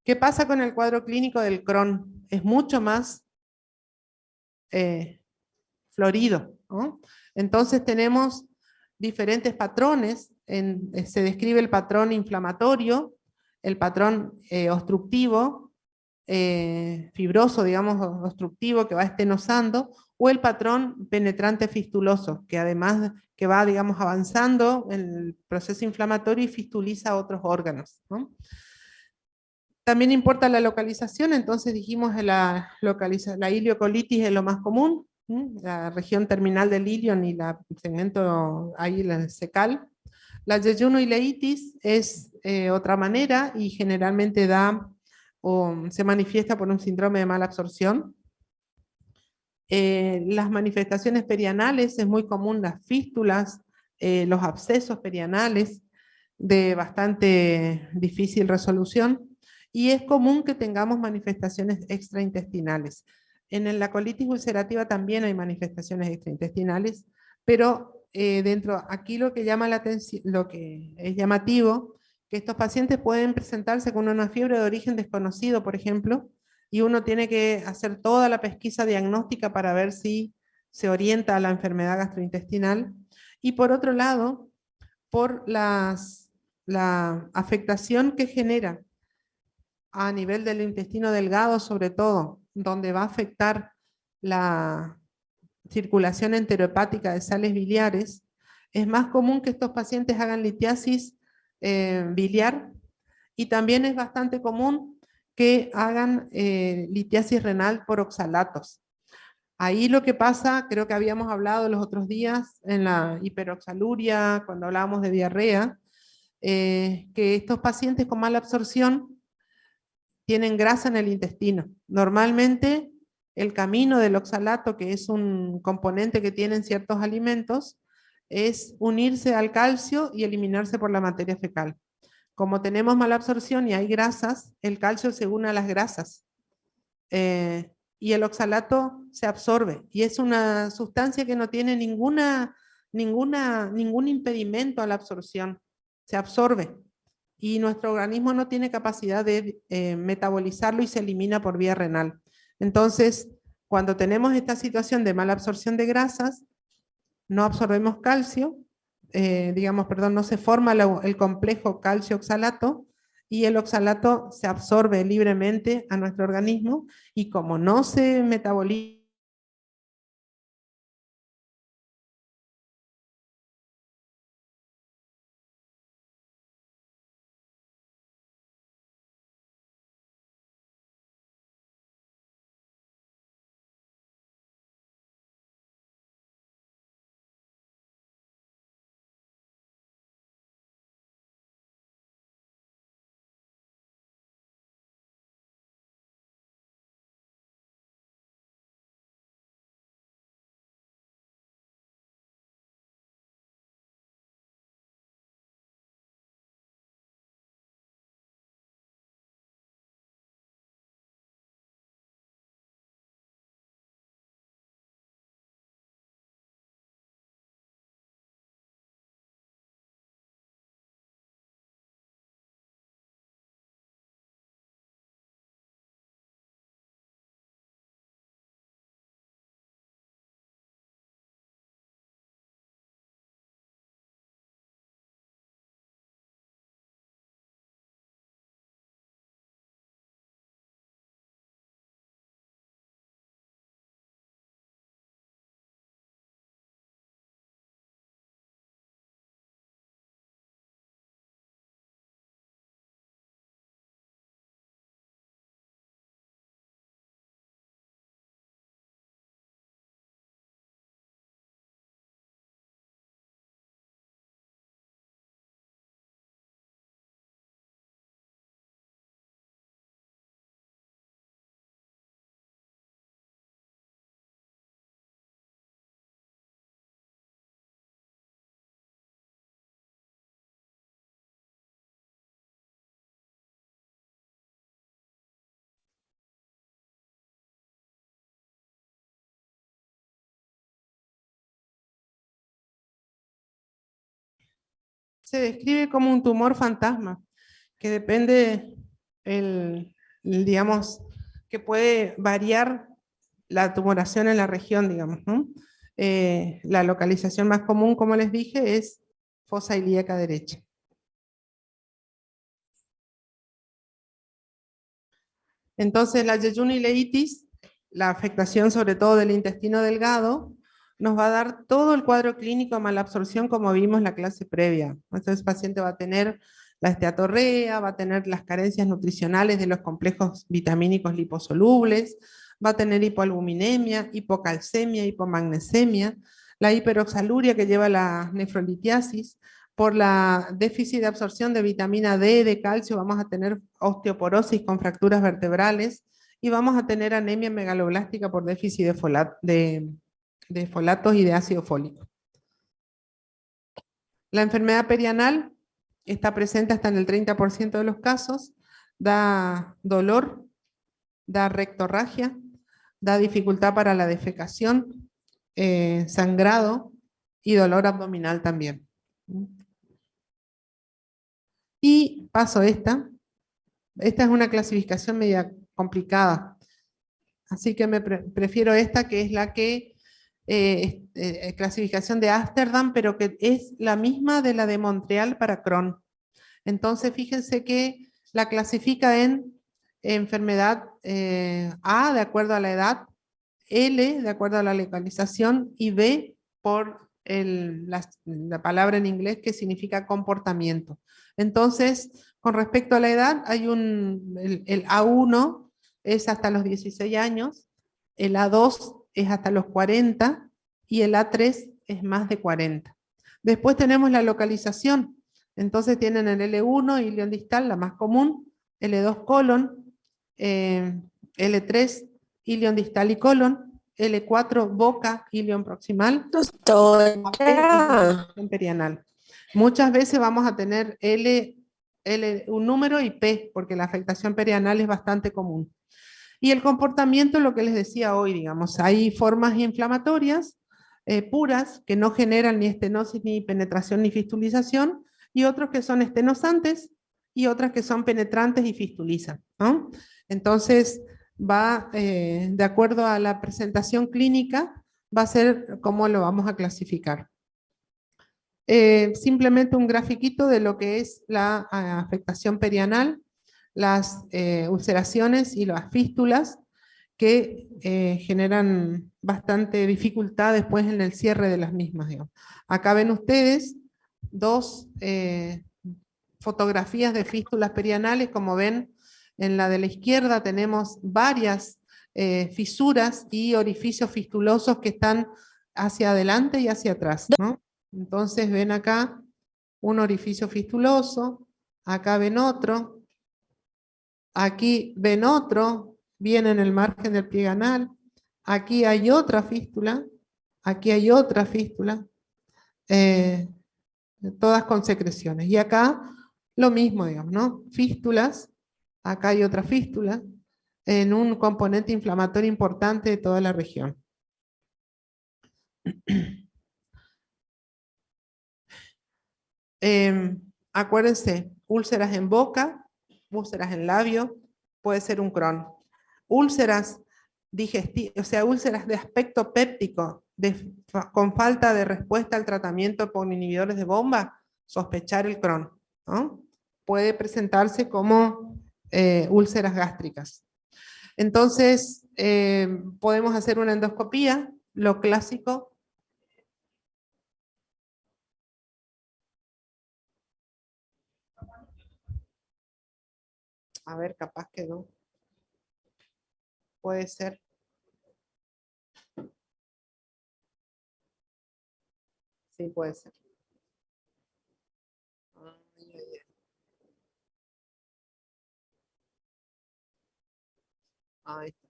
¿Qué pasa con el cuadro clínico del Crohn? Es mucho más florido, ¿no? Entonces tenemos diferentes patrones. Se describe el patrón inflamatorio, el patrón obstructivo, fibroso, digamos, obstructivo, que va estenosando, o el patrón penetrante fistuloso, que además que va, digamos, avanzando en el proceso inflamatorio y fistuliza otros órganos, ¿no? También importa la localización, entonces dijimos la ileocolitis es lo más común, la región terminal del ilion y el segmento ahí, el cecal. La yejunoileitis es otra manera y generalmente da o se manifiesta por un síndrome de mala absorción. Las manifestaciones perianales es muy común las fístulas, los abscesos perianales de bastante difícil resolución y es común que tengamos manifestaciones extraintestinales. En la colitis ulcerativa también hay manifestaciones extraintestinales, pero dentro, aquí lo que llama la atención, lo que es llamativo, que estos pacientes pueden presentarse con una fiebre de origen desconocido, por ejemplo, y uno tiene que hacer toda la pesquisa diagnóstica para ver si se orienta a la enfermedad gastrointestinal. Y por otro lado, por la afectación que genera a nivel del intestino delgado, sobre todo, donde va a afectar la circulación enterohepática de sales biliares, es más común que estos pacientes hagan litiasis biliar y también es bastante común que hagan litiasis renal por oxalatos. Ahí lo que pasa, creo que habíamos hablado los otros días en la hiperoxaluria, cuando hablábamos de diarrea, que estos pacientes con mala absorción tienen grasa en el intestino. Normalmente el camino del oxalato, que es un componente que tienen ciertos alimentos, es unirse al calcio y eliminarse por la materia fecal. Como tenemos mala absorción y hay grasas, el calcio se une a las grasas y el oxalato se absorbe. Y es una sustancia que no tiene ningún impedimento a la absorción. Se absorbe y nuestro organismo no tiene capacidad de metabolizarlo y se elimina por vía renal. Entonces, cuando tenemos esta situación de mala absorción de grasas, no absorbemos calcio, no se forma el complejo calcio-oxalato y el oxalato se absorbe libremente a nuestro organismo y como no se metaboliza, se describe como un tumor fantasma, que depende, digamos, que puede variar la tumoración en la región, digamos, ¿no? La localización más común, como les dije, es fosa ilíaca derecha. Entonces, la yejunoileitis, la afectación sobre todo del intestino delgado, nos va a dar todo el cuadro clínico de malabsorción como vimos en la clase previa. Entonces, el paciente va a tener la esteatorrea, va a tener las carencias nutricionales de los complejos vitamínicos liposolubles, va a tener hipoalbuminemia, hipocalcemia, hipomagnesemia, la hiperoxaluria que lleva a la nefrolitiasis. Por la déficit de absorción de vitamina D, de calcio, vamos a tener osteoporosis con fracturas vertebrales y vamos a tener anemia megaloblástica por déficit de folatos y de ácido fólico. La enfermedad perianal está presente hasta en el 30% de los casos, da dolor, da rectorragia, da dificultad para la defecación, sangrado y dolor abdominal también. Y paso esta. Esta es una clasificación media complicada, así que me prefiero esta, que es la que clasificación de Ámsterdam, pero que es la misma de la de Montreal para Crohn. Entonces fíjense que la clasifica en enfermedad A de acuerdo a la edad, L de acuerdo a la localización y B por la palabra en inglés que significa comportamiento. Entonces, con respecto a la edad, hay el A1 es hasta los 16 años, el A2 es hasta los 40 y el A3 es más de 40. Después tenemos la localización. Entonces tienen el L1, ilion distal, la más común, L2 colon, L3 ilion distal y colon, L4 boca, ilion proximal, Doctora. perianal. Muchas veces vamos a tener L un número y P, porque la afectación perianal es bastante común. Y el comportamiento, lo que les decía hoy, digamos, hay formas inflamatorias puras que no generan ni estenosis, ni penetración, ni fistulización, y otros que son estenosantes y otras que son penetrantes y fistulizan, ¿no? Entonces, va de acuerdo a la presentación clínica, va a ser cómo lo vamos a clasificar. Simplemente un grafiquito de lo que es la afectación perianal, las ulceraciones y las fístulas que generan bastante dificultad después en el cierre de las mismas, digamos. Acá ven ustedes dos fotografías de fístulas perianales. Como ven, en la de la izquierda tenemos varias fisuras y orificios fistulosos que están hacia adelante y hacia atrás, ¿no? Entonces ven acá un orificio fistuloso, acá ven otro, aquí ven otro, viene en el margen del pie anal, aquí hay otra fístula, aquí hay otra fístula, todas con secreciones. Y acá lo mismo, digamos, ¿no? Fístulas, acá hay otra fístula, en un componente inflamatorio importante de toda la región. Acuérdense, úlceras en boca, úlceras en labio, puede ser un Crohn. Úlceras digestivas, o sea, úlceras de aspecto péptico, con falta de respuesta al tratamiento con inhibidores de bomba, sospechar el Crohn, ¿no? Puede presentarse como úlceras gástricas. Entonces, podemos hacer una endoscopía, lo clásico. A ver, capaz que no. Puede ser. Sí, puede ser. Ahí está.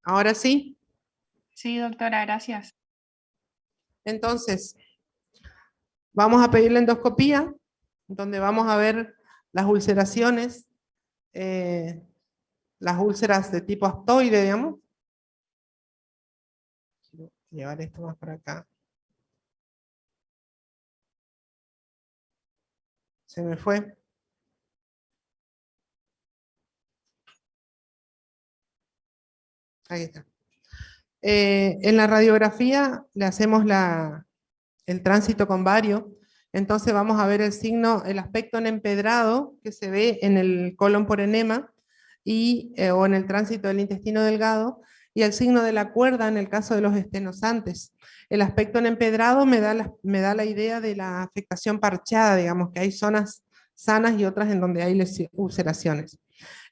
¿Ahora sí? Sí, doctora, gracias. Entonces, vamos a pedir la endoscopía, donde vamos a ver las ulceraciones, las úlceras de tipo astoide, digamos. Quiero llevar esto más para acá. Se me fue. Ahí está. En la radiografía le hacemos el tránsito con vario, entonces vamos a ver el signo, el aspecto en empedrado que se ve en el colon por enema o en el tránsito del intestino delgado, y el signo de la cuerda en el caso de los estenosantes. El aspecto en empedrado me da la idea de la afectación parcheada, digamos que hay zonas sanas y otras en donde hay ulceraciones.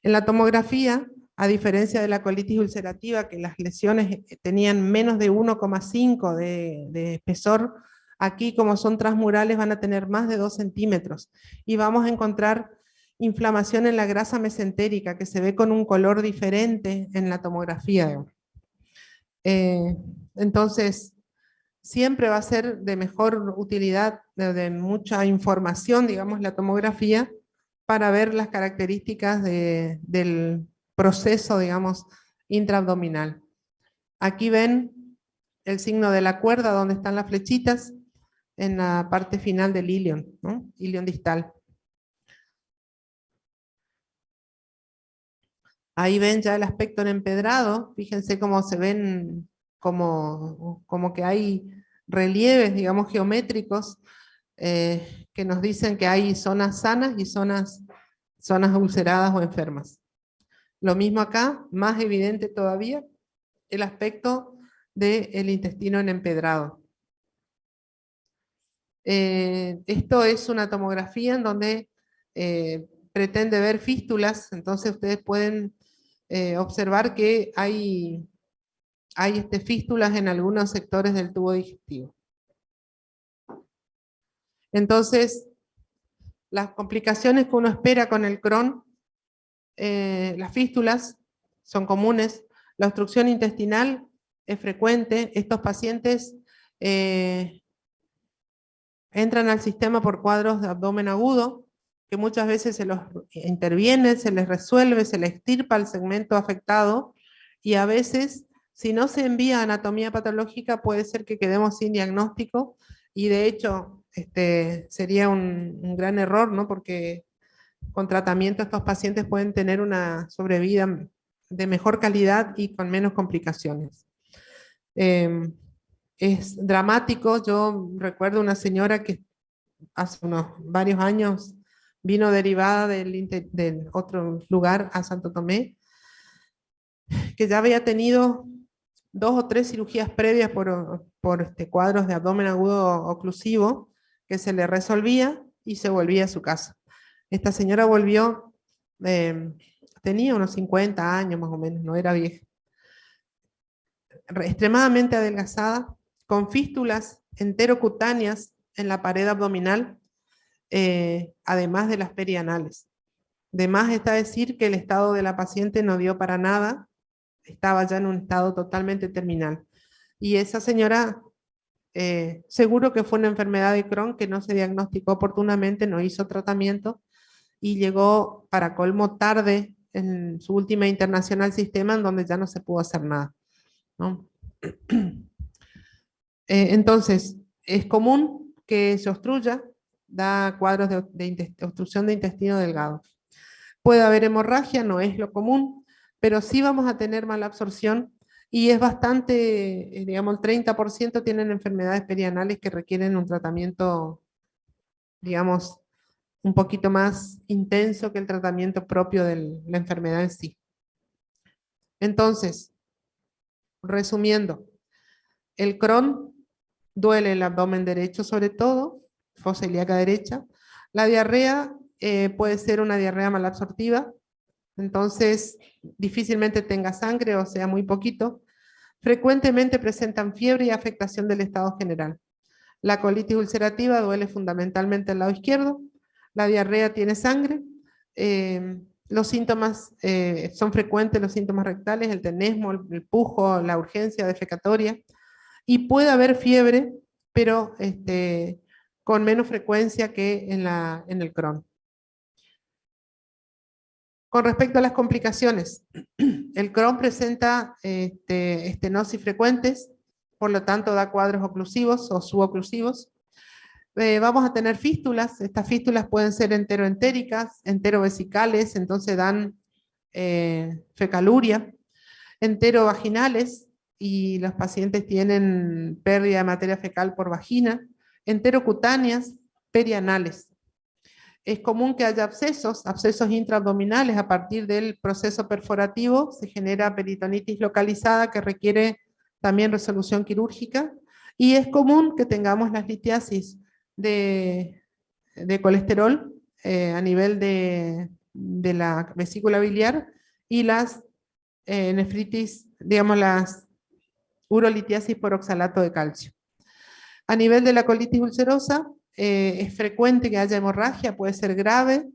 En la tomografía, a diferencia de la colitis ulcerativa, que las lesiones tenían menos de 1,5 de espesor, aquí como son transmurales van a tener más de 2 centímetros y vamos a encontrar inflamación en la grasa mesentérica que se ve con un color diferente en la tomografía. Entonces, siempre va a ser de mejor utilidad, de mucha información, digamos, la tomografía, para ver las características del proceso, digamos, intraabdominal. Aquí ven el signo de la cuerda, donde están las flechitas, en la parte final del ilion, ¿no? Ilion distal. Ahí ven ya el aspecto en empedrado, fíjense cómo se ven, como que hay relieves, digamos, geométricos, que nos dicen que hay zonas sanas y zonas ulceradas o enfermas. Lo mismo acá, más evidente todavía, el aspecto del intestino en empedrado. Esto es una tomografía en donde pretende ver fístulas, entonces ustedes pueden observar que hay fístulas en algunos sectores del tubo digestivo. Entonces, las complicaciones que uno espera con el Crohn, las fístulas son comunes, la obstrucción intestinal es frecuente, estos pacientes entran al sistema por cuadros de abdomen agudo, que muchas veces se los interviene, se les resuelve, se les extirpa el segmento afectado, y a veces, si no se envía a anatomía patológica, puede ser que quedemos sin diagnóstico, y de hecho sería un gran error, ¿no? Porque con tratamiento estos pacientes pueden tener una sobrevida de mejor calidad y con menos complicaciones. Es dramático. Yo recuerdo una señora que hace varios años vino derivada del otro lugar a Santo Tomé, que ya había tenido 2 o 3 cirugías previas por cuadros de abdomen agudo oclusivo, que se le resolvía y se volvía a su casa. Esta señora volvió, tenía unos 50 años más o menos, no era vieja, extremadamente adelgazada, con fístulas enterocutáneas en la pared abdominal, además de las perianales. De más está decir que el estado de la paciente no dio para nada, estaba ya en un estado totalmente terminal. Y esa señora, seguro que fue una enfermedad de Crohn que no se diagnosticó oportunamente, no hizo tratamiento, y llegó para colmo tarde en su última internación al sistema, en donde ya no se pudo hacer nada, ¿no? Entonces, es común que se obstruya, da cuadros de obstrucción de intestino delgado. Puede haber hemorragia, no es lo común, pero sí vamos a tener mala absorción, y es bastante, digamos, el 30% tienen enfermedades perianales que requieren un tratamiento, digamos, un poquito más intenso que el tratamiento propio de la enfermedad en sí. Entonces, resumiendo, el Crohn duele el abdomen derecho sobre todo, fosa ilíaca derecha. La diarrea puede ser una diarrea malabsortiva, entonces difícilmente tenga sangre o sea muy poquito. Frecuentemente presentan fiebre y afectación del estado general. La colitis ulcerativa duele fundamentalmente al lado izquierdo. La diarrea tiene sangre. Los síntomas son frecuentes, los síntomas rectales, el tenesmo, el pujo, la urgencia defecatoria. Y puede haber fiebre, pero con menos frecuencia que en el Crohn. Con respecto a las complicaciones, el Crohn presenta estenosis frecuentes, por lo tanto da cuadros oclusivos o suboclusivos. Vamos a tener fístulas, estas fístulas pueden ser enteroentéricas, enterovesicales, entonces dan fecaluria, enterovaginales, y los pacientes tienen pérdida de materia fecal por vagina, enterocutáneas, perianales. Es común que haya abscesos intraabdominales. A partir del proceso perforativo se genera peritonitis localizada que requiere también resolución quirúrgica, y es común que tengamos las litiasis de colesterol a nivel de la vesícula biliar, y las nefritis, digamos las urolitiasis por oxalato de calcio. A nivel de la colitis ulcerosa, es frecuente que haya hemorragia, puede ser grave,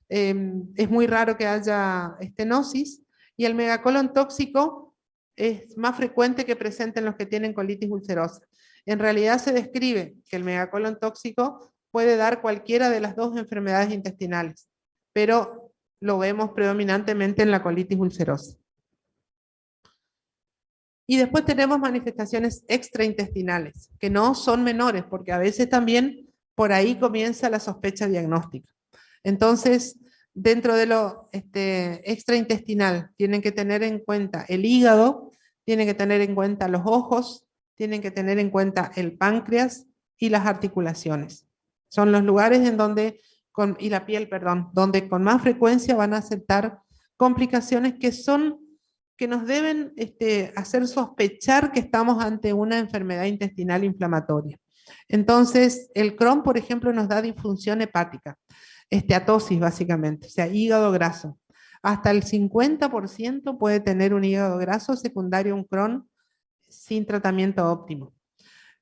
es muy raro que haya estenosis, y el megacolon tóxico es más frecuente que presenten los que tienen colitis ulcerosa. En realidad se describe que el megacolon tóxico puede dar cualquiera de las dos enfermedades intestinales, pero lo vemos predominantemente en la colitis ulcerosa. Y después tenemos manifestaciones extraintestinales, que no son menores, porque a veces también por ahí comienza la sospecha diagnóstica. Entonces, dentro de lo extraintestinal, tienen que tener en cuenta el hígado, tienen que tener en cuenta los ojos, tienen que tener en cuenta el páncreas y las articulaciones. Son los lugares en donde, y la piel, perdón, donde con más frecuencia van a aceptar complicaciones que nos deben hacer sospechar que estamos ante una enfermedad intestinal inflamatoria. Entonces, el Crohn, por ejemplo, nos da disfunción hepática, esteatosis básicamente, o sea, hígado graso. Hasta el 50% puede tener un hígado graso secundario a un Crohn sin tratamiento óptimo.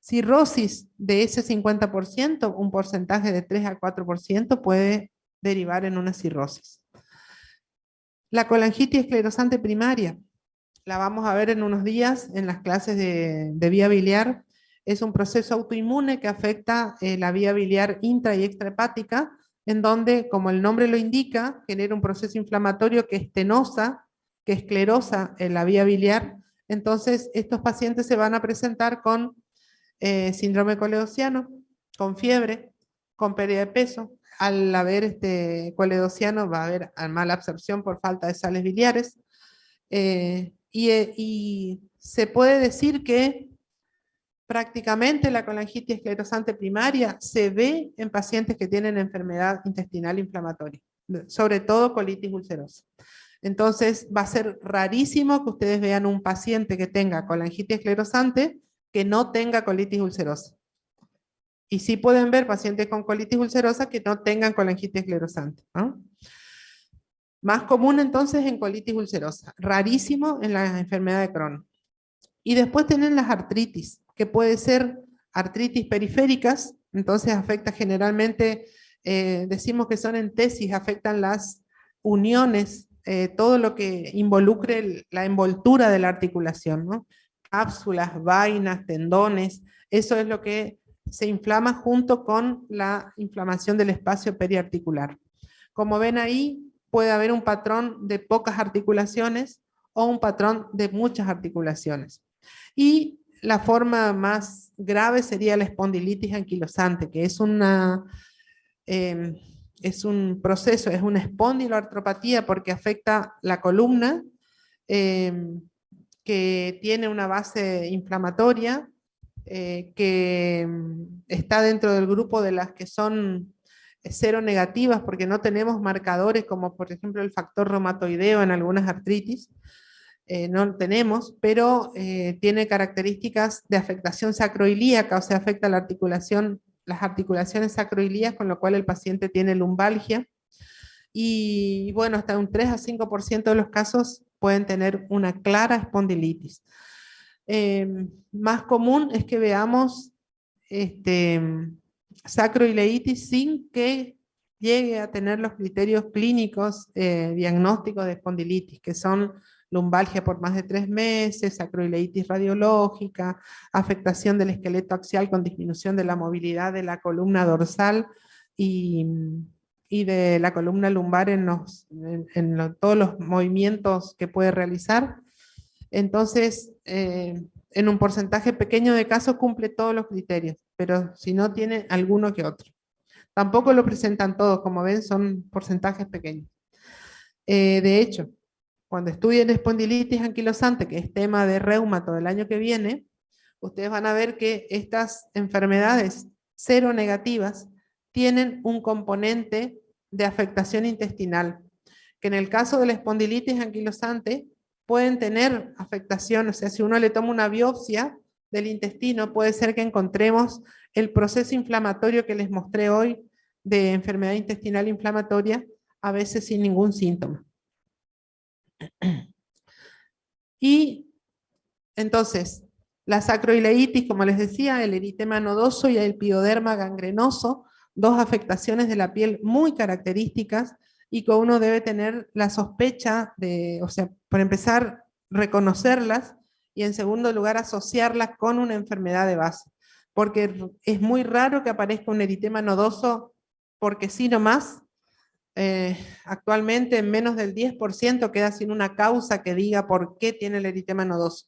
Cirrosis de ese 50%, un porcentaje de 3 a 4% puede derivar en una cirrosis. La colangitis esclerosante primaria, la vamos a ver en unos días en las clases de vía biliar. Es un proceso autoinmune que afecta la vía biliar intra y extrahepática, en donde, como el nombre lo indica, genera un proceso inflamatorio que estenosa, que esclerosa en la vía biliar. Entonces, estos pacientes se van a presentar con síndrome coledociano, con fiebre, con pérdida de peso. Al haber coledociano va a haber mala absorción por falta de sales biliares. Y se puede decir que prácticamente la colangitis esclerosante primaria se ve en pacientes que tienen enfermedad intestinal inflamatoria, sobre todo colitis ulcerosa. Entonces va a ser rarísimo que ustedes vean un paciente que tenga colangitis esclerosante que no tenga colitis ulcerosa. Y sí pueden ver pacientes con colitis ulcerosa que no tengan colangitis esclerosante, ¿no? Más común entonces en colitis ulcerosa, rarísimo en la enfermedad de Crohn. Y después tienen las artritis, que puede ser artritis periféricas, entonces afecta generalmente, decimos que son en tesis, afectan las uniones, todo lo que involucre la envoltura de la articulación, ¿no? Cápsulas, vainas, tendones, eso es lo que se inflama junto con la inflamación del espacio periarticular. Como ven ahí, puede haber un patrón de pocas articulaciones o un patrón de muchas articulaciones. Y la forma más grave sería la espondilitis anquilosante, que es un proceso, es una espondiloartropatía porque afecta la columna, que tiene una base inflamatoria, que está dentro del grupo de las que son seronegativas porque no tenemos marcadores como por ejemplo el factor reumatoideo en algunas artritis, no lo tenemos, pero tiene características de afectación sacroilíaca, o sea, afecta la articulación, las articulaciones sacroilíacas, con lo cual el paciente tiene lumbalgia, y bueno, hasta un 3 a 5% de los casos pueden tener una clara espondilitis. Más común es que veamos sacroileitis sin que llegue a tener los criterios clínicos diagnósticos de espondilitis, que son lumbalgia por más de 3 meses, sacroileitis radiológica, afectación del esqueleto axial con disminución de la movilidad de la columna dorsal y de la columna lumbar en todos los movimientos que puede realizar. Entonces, en un porcentaje pequeño de casos cumple todos los criterios, pero si no tiene alguno que otro. Tampoco lo presentan todos, como ven, son porcentajes pequeños. De hecho, cuando estudien espondilitis anquilosante, que es tema de reumato del año que viene, ustedes van a ver que estas enfermedades seronegativas tienen un componente de afectación intestinal, que en el caso de la espondilitis anquilosante pueden tener afectación, o sea, si uno le toma una biopsia del intestino, puede ser que encontremos el proceso inflamatorio que les mostré hoy de enfermedad intestinal inflamatoria, a veces sin ningún síntoma. Y entonces, la sacroileitis, como les decía, el eritema nodoso y el pioderma gangrenoso, dos afectaciones de la piel muy características y que uno debe tener la sospecha de, o sea, por empezar, reconocerlas y en segundo lugar asociarlas con una enfermedad de base. Porque es muy raro que aparezca un eritema nodoso porque sí nomás. Actualmente menos del 10% queda sin una causa que diga por qué tiene el eritema nodoso.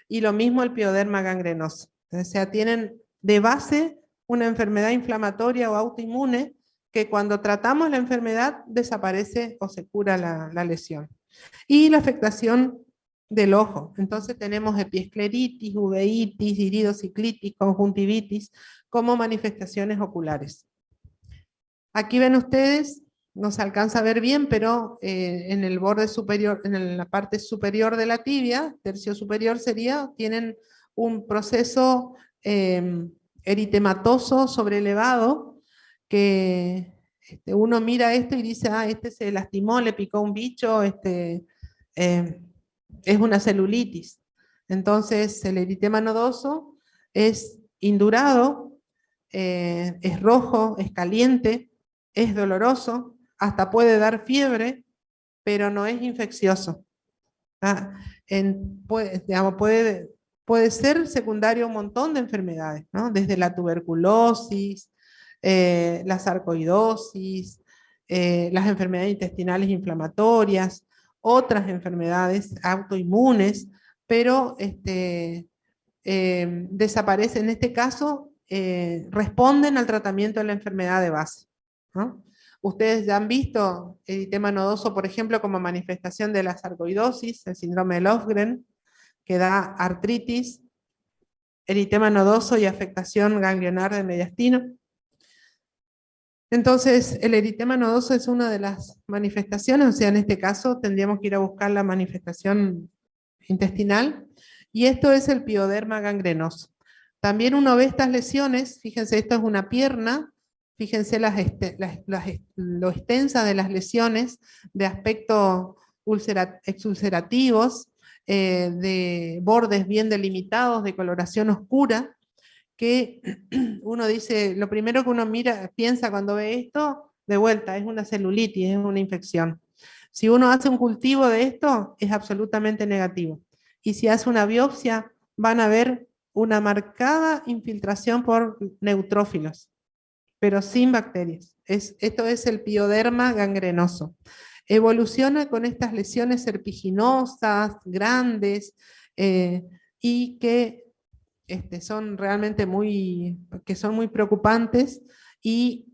Y lo mismo el pioderma gangrenoso. O sea, tienen de base una enfermedad inflamatoria o autoinmune que cuando tratamos la enfermedad desaparece o se cura la lesión. Y la afectación del ojo. Entonces tenemos epiescleritis, uveitis, iridociclitis, conjuntivitis como manifestaciones oculares. Aquí ven ustedes, no se alcanza a ver bien, pero en el borde superior, en la parte superior de la tibia, tercio superior sería, tienen un proceso eritematoso sobrelevado, que uno mira esto y dice, ah, este se lastimó, le picó un bicho, es una celulitis. Entonces el eritema nodoso es indurado, es rojo, es caliente, es doloroso, hasta puede dar fiebre, pero no es infeccioso. Puede ser secundario a un montón de enfermedades, ¿no? Desde la tuberculosis, la sarcoidosis, las enfermedades intestinales inflamatorias, otras enfermedades autoinmunes, pero desaparecen, en este caso, responden al tratamiento de la enfermedad de base, ¿no? Ustedes ya han visto eritema nodoso, por ejemplo, como manifestación de la sarcoidosis, el síndrome de Löfgren, que da artritis, eritema nodoso y afectación ganglionar del mediastino. Entonces, el eritema nodoso es una de las manifestaciones, o sea, en este caso tendríamos que ir a buscar la manifestación intestinal, y esto es el pioderma gangrenoso. También uno ve estas lesiones, fíjense, esto es una pierna, fíjense lo extensa de las lesiones de aspecto exulcerativos, de bordes bien delimitados, de coloración oscura, que uno dice, lo primero que uno mira, piensa cuando ve esto, de vuelta, es una celulitis, es una infección. Si uno hace un cultivo de esto, es absolutamente negativo. Y si hace una biopsia, van a ver una marcada infiltración por neutrófilos, pero sin bacterias. Esto es el pioderma gangrenoso. Evoluciona con estas lesiones serpiginosas, grandes, y que son realmente muy preocupantes, y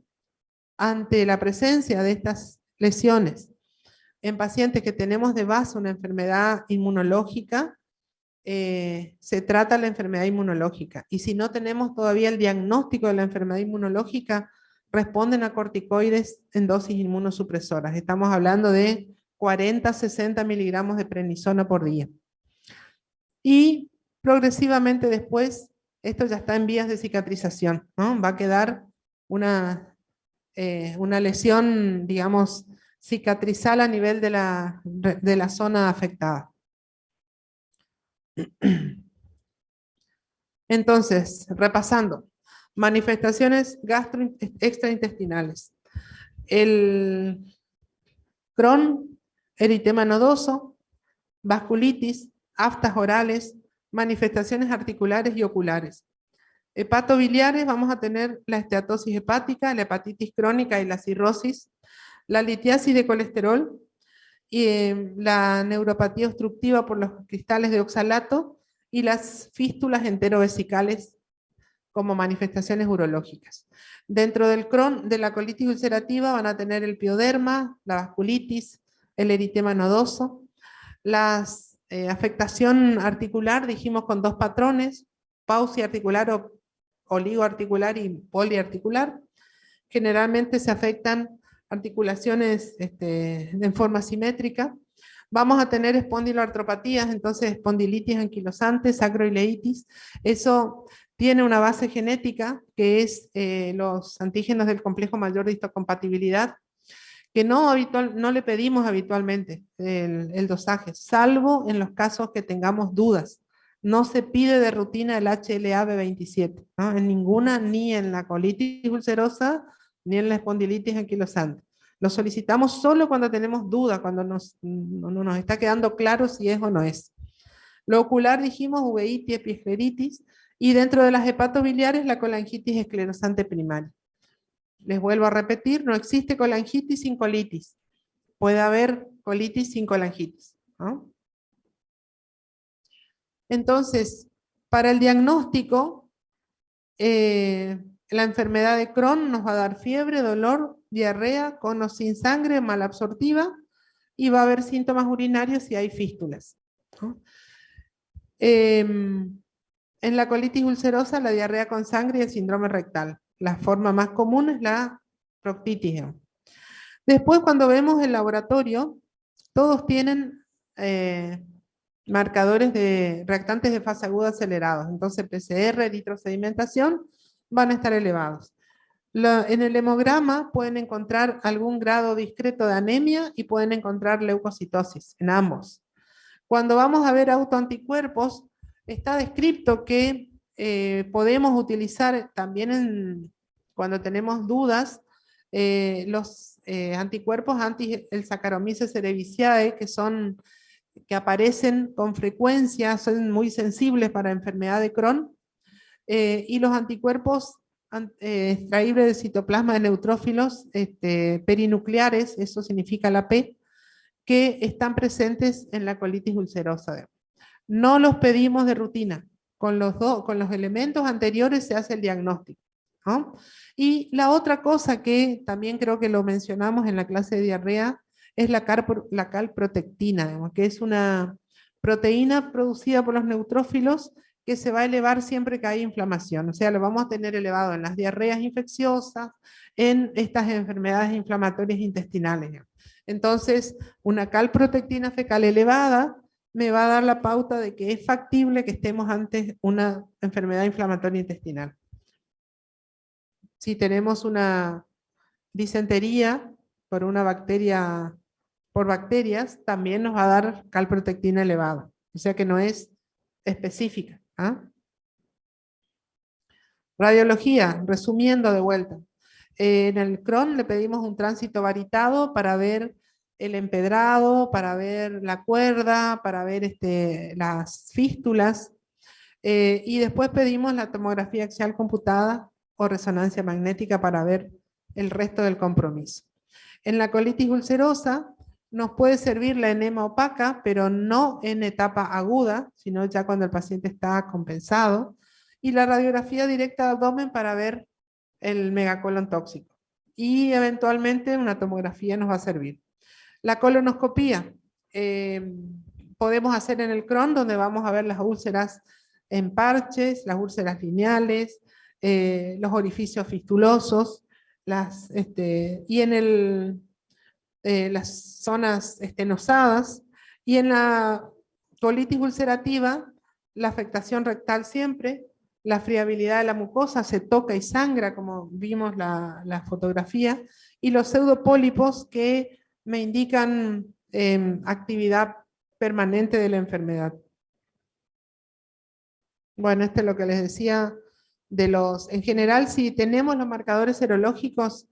ante la presencia de estas lesiones en pacientes que tenemos de base una enfermedad inmunológica, se trata la enfermedad inmunológica. Y si no tenemos todavía el diagnóstico de la enfermedad inmunológica, responden a corticoides en dosis inmunosupresoras. Estamos hablando de 40-60 miligramos de prednisona por día. Y progresivamente después, esto ya está en vías de cicatrización, ¿no? Va a quedar una lesión, digamos, cicatrizal a nivel de la zona afectada. Entonces, repasando, manifestaciones extraintestinales. El Crohn, eritema nodoso, vasculitis, aftas orales, manifestaciones articulares y oculares. Hepatobiliares, vamos a tener la esteatosis hepática, la hepatitis crónica y la cirrosis, la litiasis de colesterol, y la neuropatía obstructiva por los cristales de oxalato, y las fístulas enterovesicales como manifestaciones urológicas. Dentro del Crohn, de la colitis ulcerativa, van a tener el pioderma, la vasculitis, el eritema nodoso. La afectación articular, dijimos, con dos patrones, pausia articular o oligoarticular y poliarticular. Generalmente se afectan articulaciones en forma simétrica. Vamos a tener espondiloartropatías, entonces espondilitis anquilosante, sacroileitis. Eso tiene una base genética que es los antígenos del complejo mayor de histocompatibilidad, que no le pedimos habitualmente el dosaje, salvo en los casos que tengamos dudas. No se pide de rutina el HLA-B27, ¿no? En ninguna, ni en la colitis ulcerosa, ni en la espondilitis anquilosante. Lo solicitamos solo cuando tenemos duda, cuando no nos está quedando claro si es o no es. Lo ocular dijimos uveitis, epiescleritis, y dentro de las hepatobiliares la colangitis esclerosante primaria. Les vuelvo a repetir, no existe colangitis sin colitis. Puede haber colitis sin colangitis, ¿no? Entonces, para el diagnóstico, la enfermedad de Crohn nos va a dar fiebre, dolor, diarrea, con o sin sangre, malabsortiva, y va a haber síntomas urinarios si hay fístulas, ¿no? En la colitis ulcerosa, la diarrea con sangre y el síndrome rectal. La forma más común es la proctitis. Después, cuando vemos el laboratorio, todos tienen marcadores de reactantes de fase aguda acelerados. Entonces, PCR, eritrosedimentación, van a estar elevados. En el hemograma pueden encontrar algún grado discreto de anemia y pueden encontrar leucocitosis en ambos. Cuando vamos a ver autoanticuerpos, está descrito que podemos utilizar también cuando tenemos dudas los anticuerpos anti el Saccharomyces cerevisiae, que aparecen con frecuencia, son muy sensibles para enfermedad de Crohn, y los anticuerpos extraíbles del citoplasma de neutrófilos perinucleares, eso significa la P, que están presentes en la colitis ulcerosa. No los pedimos de rutina, con los elementos anteriores se hace el diagnóstico, ¿no? Y la otra cosa que también creo que lo mencionamos en la clase de diarrea es la calprotectina, digamos, que es una proteína producida por los neutrófilos que se va a elevar siempre que hay inflamación. O sea, lo vamos a tener elevado en las diarreas infecciosas, en estas enfermedades inflamatorias intestinales, digamos. Entonces, una calprotectina fecal elevada me va a dar la pauta de que es factible que estemos ante una enfermedad inflamatoria intestinal. Si tenemos una disentería por una bacteria, por bacterias, también nos va a dar calprotectina elevada. O sea que no es específica. ¿Ah? Radiología, resumiendo de vuelta. En el Crohn le pedimos un tránsito varitado para ver el empedrado, para ver la cuerda, para ver las fístulas, y después pedimos la tomografía axial computada o resonancia magnética para ver el resto del compromiso. En la colitis ulcerosa nos puede servir la enema opaca, pero no en etapa aguda, sino ya cuando el paciente está compensado, y la radiografía directa de abdomen para ver el megacolon tóxico. Y eventualmente una tomografía nos va a servir. La colonoscopía podemos hacer en el Crohn, donde vamos a ver las úlceras en parches, las úlceras lineales, los orificios fistulosos, y en las zonas estenosadas, y en la colitis ulcerativa, la afectación rectal siempre, la friabilidad de la mucosa, se toca y sangra, como vimos la fotografía, y los pseudopólipos que me indican actividad permanente de la enfermedad. Bueno, esto es lo que les decía en general, si tenemos los marcadores serológicos,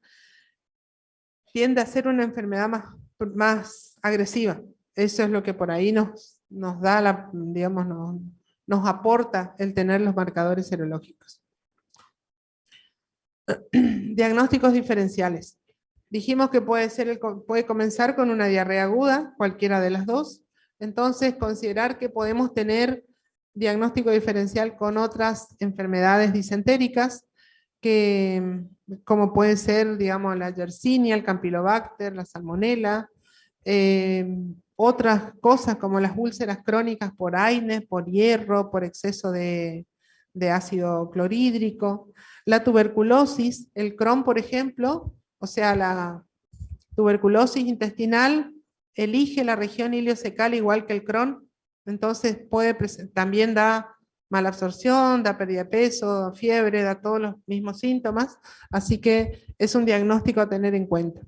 tiende a ser una enfermedad más agresiva. Eso es lo que por ahí nos da, digamos, nos aporta el tener los marcadores serológicos. Diagnósticos diferenciales. Dijimos que puede comenzar con una diarrea aguda, cualquiera de las dos. Entonces, considerar que podemos tener diagnóstico diferencial con otras enfermedades disentéricas, como puede ser, digamos, la Yersinia, el Campylobacter, la Salmonella, otras cosas como las úlceras crónicas por AINES, por hierro, por exceso de ácido clorhídrico, la tuberculosis, el Crohn, por ejemplo, o sea, tuberculosis intestinal elige la región ileocecal igual que el Crohn, entonces también da malabsorción, da pérdida de peso, fiebre, da todos los mismos síntomas, así que es un diagnóstico a tener en cuenta.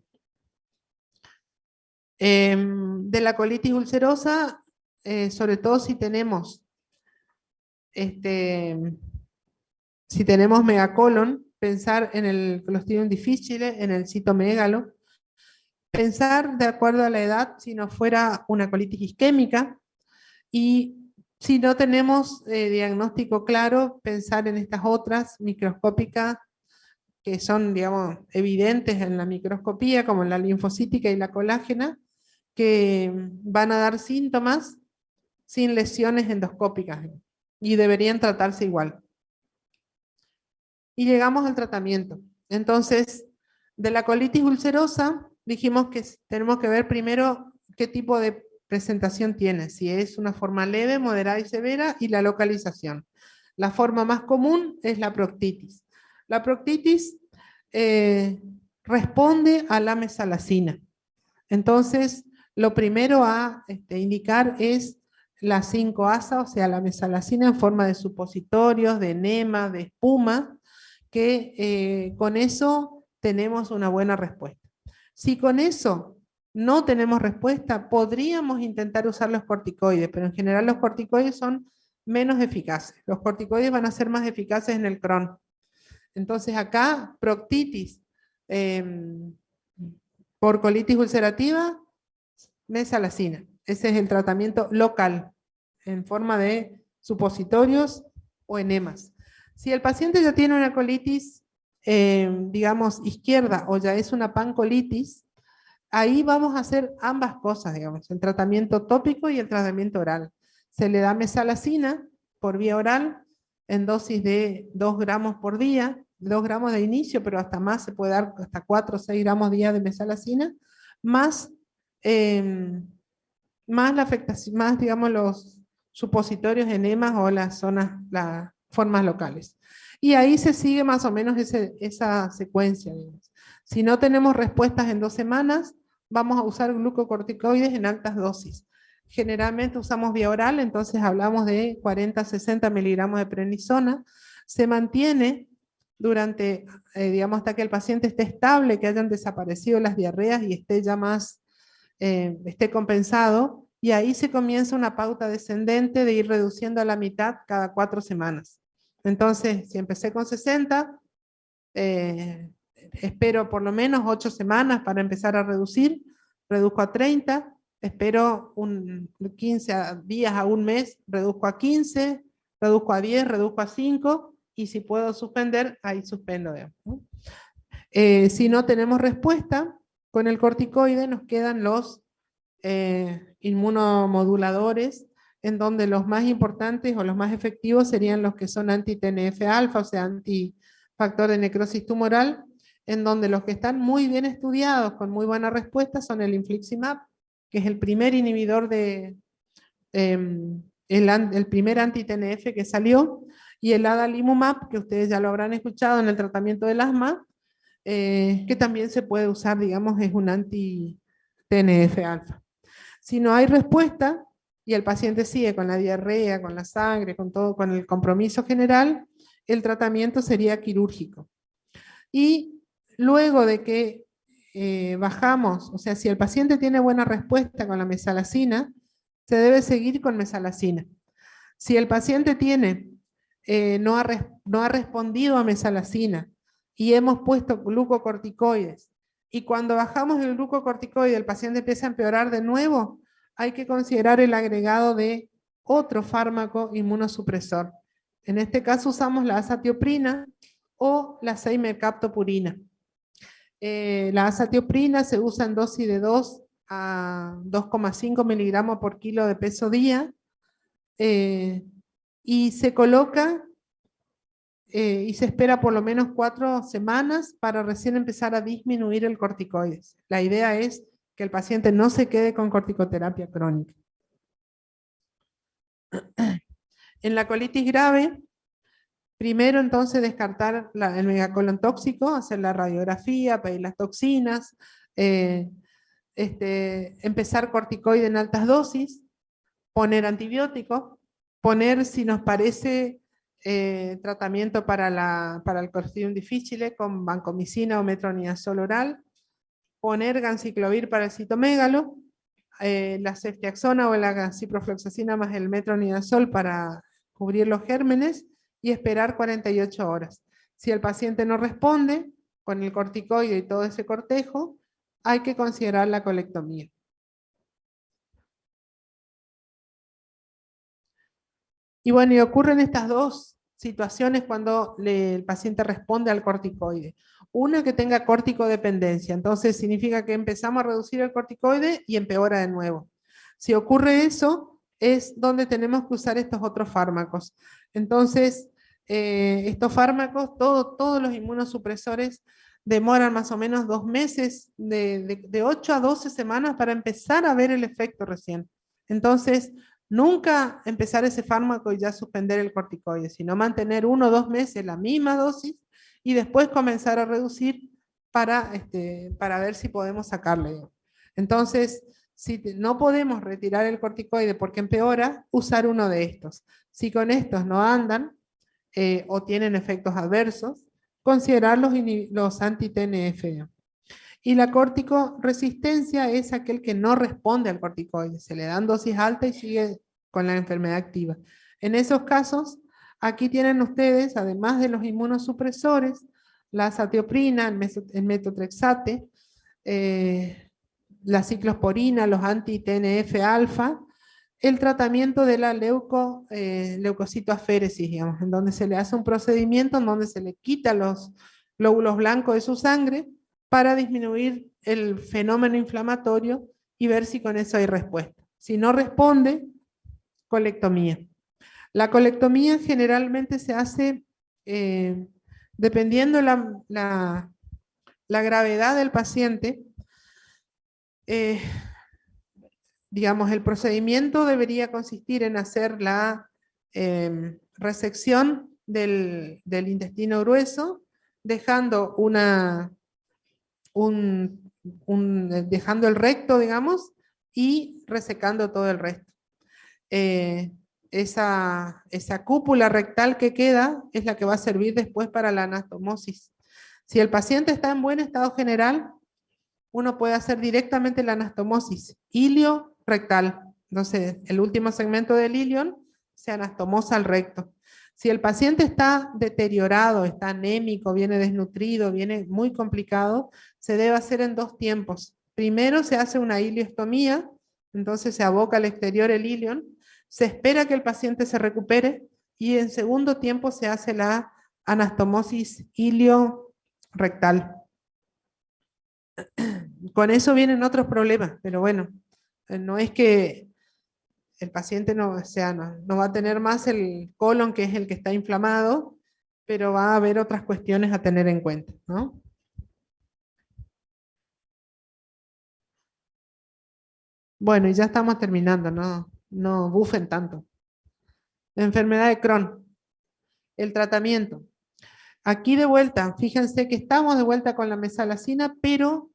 De la colitis ulcerosa, sobre todo si tenemos megacolon, pensar en el Clostridium difficile, en el citomegalo, pensar de acuerdo a la edad si no fuera una colitis isquémica, y si no tenemos diagnóstico claro, pensar en estas otras microscópicas que son, digamos, evidentes en la microscopía, como la linfocítica y la colágena, que van a dar síntomas sin lesiones endoscópicas y deberían tratarse igual. Y llegamos al tratamiento. Entonces, de la colitis ulcerosa, dijimos que tenemos que ver primero qué tipo de presentación tiene, si es una forma leve, moderada y severa, y la localización. La forma más común es la proctitis. La proctitis responde a la mesalazina. Entonces, lo primero a indicar es la 5-asa, o sea, la mesalazina en forma de supositorios, de enema, de espuma, que con eso tenemos una buena respuesta. Si con eso no tenemos respuesta, podríamos intentar usar los corticoides, pero en general los corticoides son menos eficaces. Los corticoides van a ser más eficaces en el Crohn. Entonces acá, proctitis por colitis ulcerativa, mesalazina. Ese es el tratamiento local, en forma de supositorios o enemas. Si el paciente ya tiene una colitis, digamos, izquierda, o ya es una pancolitis, ahí vamos a hacer ambas cosas, digamos, el tratamiento tópico y el tratamiento oral. Se le da mesalazina por vía oral, en dosis de 2 gramos por día, 2 gramos de inicio, pero hasta más, se puede dar hasta 4 o 6 gramos día de mesalazina, más la afectación, más, digamos, los supositorios, enemas o las formas locales. Y ahí se sigue más o menos esa secuencia, digamos. Si no tenemos respuestas en 2 semanas, vamos a usar glucocorticoides en altas dosis. Generalmente usamos vía oral, entonces hablamos de 40 a 60 miligramos de prednisona. Se mantiene durante, digamos, hasta que el paciente esté estable, que hayan desaparecido las diarreas y esté ya más, esté compensado, y ahí se comienza una pauta descendente de ir reduciendo a la mitad cada 4 semanas. Entonces, si empecé con 60, espero por lo menos 8 semanas para empezar a reducir, reduzco a 30, espero 15 días a un mes, reduzco a 15, reduzco a 10, reduzco a 5, y si puedo suspender, ahí suspendo. Si no tenemos respuesta, con el corticoide nos quedan los inmunomoduladores, en donde los más importantes o los más efectivos serían los que son anti-TNF-alfa, o sea, antifactor de necrosis tumoral, en donde los que están muy bien estudiados, con muy buena respuesta, son el infliximab, que es el primer inhibidor el primer anti-TNF que salió, y el adalimumab, que ustedes ya lo habrán escuchado en el tratamiento del asma, que también se puede usar, digamos, es un anti-TNF-alfa. Si no hay respuesta y el paciente sigue con la diarrea, con la sangre, con todo, con el compromiso general, el tratamiento sería quirúrgico. Y luego de que bajamos, o sea, si el paciente tiene buena respuesta con la mesalazina, se debe seguir con mesalazina. Si el paciente no ha respondido a mesalazina y hemos puesto glucocorticoides, y cuando bajamos el glucocorticoide el paciente empieza a empeorar de nuevo, hay que considerar el agregado de otro fármaco inmunosupresor. En este caso usamos la azatioprina o la 6-mercaptopurina. La azatioprina se usa en dosis de 2 a 2,5 miligramos por kilo de peso día, y se coloca y se espera por lo menos 4 semanas para recién empezar a disminuir el corticoides. La idea es que el paciente no se quede con corticoterapia crónica. En la colitis grave, primero entonces descartar el megacolon tóxico, hacer la radiografía, pedir las toxinas, Empezar corticoide en altas dosis, poner antibiótico, poner, si nos parece, tratamiento para el Clostridium difficile con vancomicina o metronidazol oral, poner ganciclovir para el citomégalo, la ceftriaxona o la ciprofloxacina más el metronidazol para cubrir los gérmenes y esperar 48 horas. Si el paciente no responde con el corticoide y todo ese cortejo, hay que considerar la colectomía. Y bueno, y ocurren estas dos situaciones cuando el paciente responde al corticoide. Una, que tenga corticodependencia, entonces significa que empezamos a reducir el corticoide y empeora de nuevo. Si ocurre eso, es donde tenemos que usar estos otros fármacos. Entonces, estos fármacos, todos los inmunosupresores, demoran más o menos 2 meses, de 8 a 12 semanas para empezar a ver el efecto recién. Entonces, nunca empezar ese fármaco y ya suspender el corticoide, sino mantener 1 o 2 meses la misma dosis y después comenzar a reducir para ver si podemos sacarle. Entonces, si no podemos retirar el corticoide porque empeora, usar uno de estos. Si con estos no andan o tienen efectos adversos, considerar los anti-TNF. Y la corticoresistencia es aquel que no responde al corticoide. Se le dan dosis altas y sigue con la enfermedad activa. En esos casos, aquí tienen ustedes, además de los inmunosupresores, la azatioprina, el metotrexate, la ciclosporina, los anti-TNF-alfa, el tratamiento de la leucocitoaféresis, digamos, en donde se le hace un procedimiento en donde se le quita los glóbulos blancos de su sangre para disminuir el fenómeno inflamatorio y ver si con eso hay respuesta. Si no responde, colectomía. La colectomía generalmente se hace dependiendo la gravedad del paciente. Digamos, el procedimiento debería consistir en hacer la resección del intestino grueso, dejando dejando el recto, digamos, y resecando todo el resto. Esa cúpula rectal que queda es la que va a servir después para la anastomosis. Si el paciente está en buen estado general, uno puede hacer directamente la anastomosis ilio-rectal. Entonces, el último segmento del ilion se anastomosa al recto. Si el paciente está deteriorado, está anémico, viene desnutrido, viene muy complicado, se debe hacer en 2 tiempos. Primero se hace una iliostomía, entonces se aboca al exterior el ilion, se espera que el paciente se recupere y en segundo tiempo se hace la anastomosis ilio-rectal. Con eso vienen otros problemas, pero bueno, no es que el paciente no va a tener más el colon, que es el que está inflamado, pero va a haber otras cuestiones a tener en cuenta, ¿no? Bueno, y ya estamos terminando, no bufen tanto. Enfermedad de Crohn. El tratamiento. Aquí de vuelta, fíjense que estamos de vuelta con la mesalazina, pero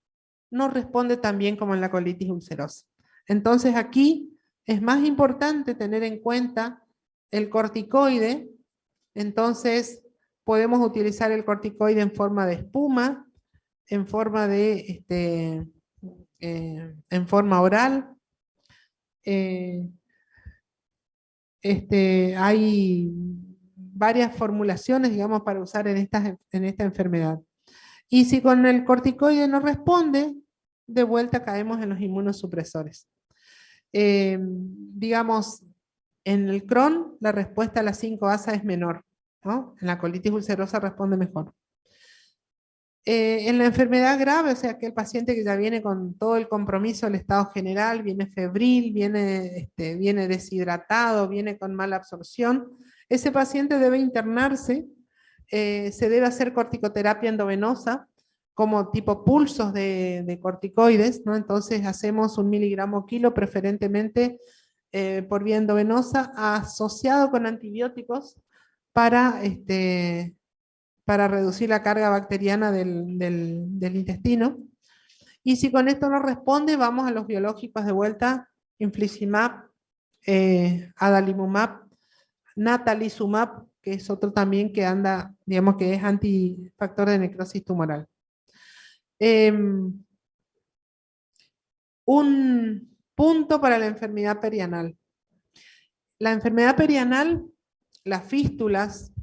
no responde tan bien como en la colitis ulcerosa. Entonces aquí es más importante tener en cuenta el corticoide. Entonces podemos utilizar el corticoide en forma de espuma, en forma en forma oral. Hay varias formulaciones, digamos, para usar en esta enfermedad. Y si con el corticoide no responde, de vuelta caemos en los inmunosupresores. Digamos, en el Crohn la respuesta a la 5-ASA es menor, ¿no? En la colitis ulcerosa responde mejor. En la enfermedad grave, o sea, aquel paciente que ya viene con todo el compromiso del estado general, viene febril, viene deshidratado, viene con mala absorción, ese paciente debe internarse, se debe hacer corticoterapia endovenosa, como tipo pulsos de corticoides, ¿no? Entonces hacemos 1 miligramo kilo, preferentemente por vía endovenosa, asociado con antibióticos para reducir la carga bacteriana del intestino. Y si con esto no responde, vamos a los biológicos de vuelta, infliximab, adalimumab, natalizumab, que es otro también que anda, digamos que es antifactor de necrosis tumoral. Un punto para la enfermedad perianal. La enfermedad perianal, las fístulas,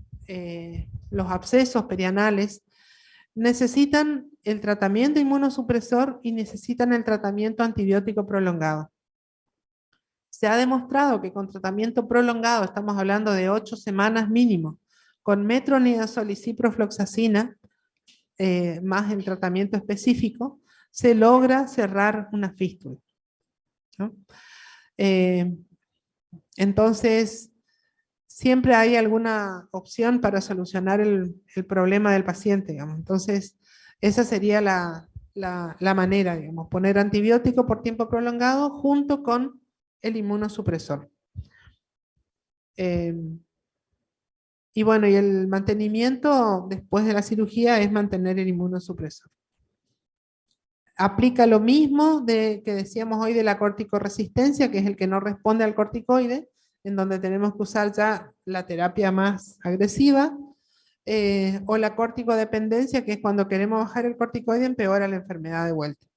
los abscesos perianales, necesitan el tratamiento inmunosupresor y necesitan el tratamiento antibiótico prolongado. Se ha demostrado que con tratamiento prolongado, estamos hablando de 8 semanas mínimo, con metronidazol y ciprofloxacina, más el tratamiento específico, se logra cerrar una fístula, ¿no? Entonces, siempre hay alguna opción para solucionar el problema del paciente, digamos. Entonces, esa sería la manera, digamos, poner antibiótico por tiempo prolongado junto con el inmunosupresor. Y bueno, y el mantenimiento después de la cirugía es mantener el inmunosupresor. Aplica lo mismo que decíamos hoy de la corticoresistencia, que es el que no responde al corticoide, en donde tenemos que usar ya la terapia más agresiva, o la corticodependencia, que es cuando queremos bajar el corticoide, empeora la enfermedad de vuelta.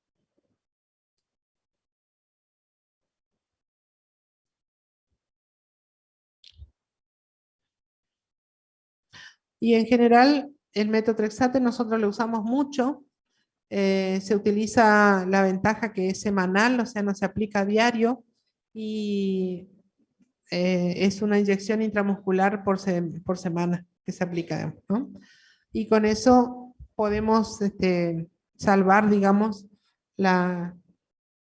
Y en general, el metotrexate nosotros lo usamos mucho. Se utiliza la ventaja que es semanal, o sea, no se aplica a diario, y es una inyección intramuscular por semana que se aplica, ¿no? Y con eso podemos salvar, digamos, la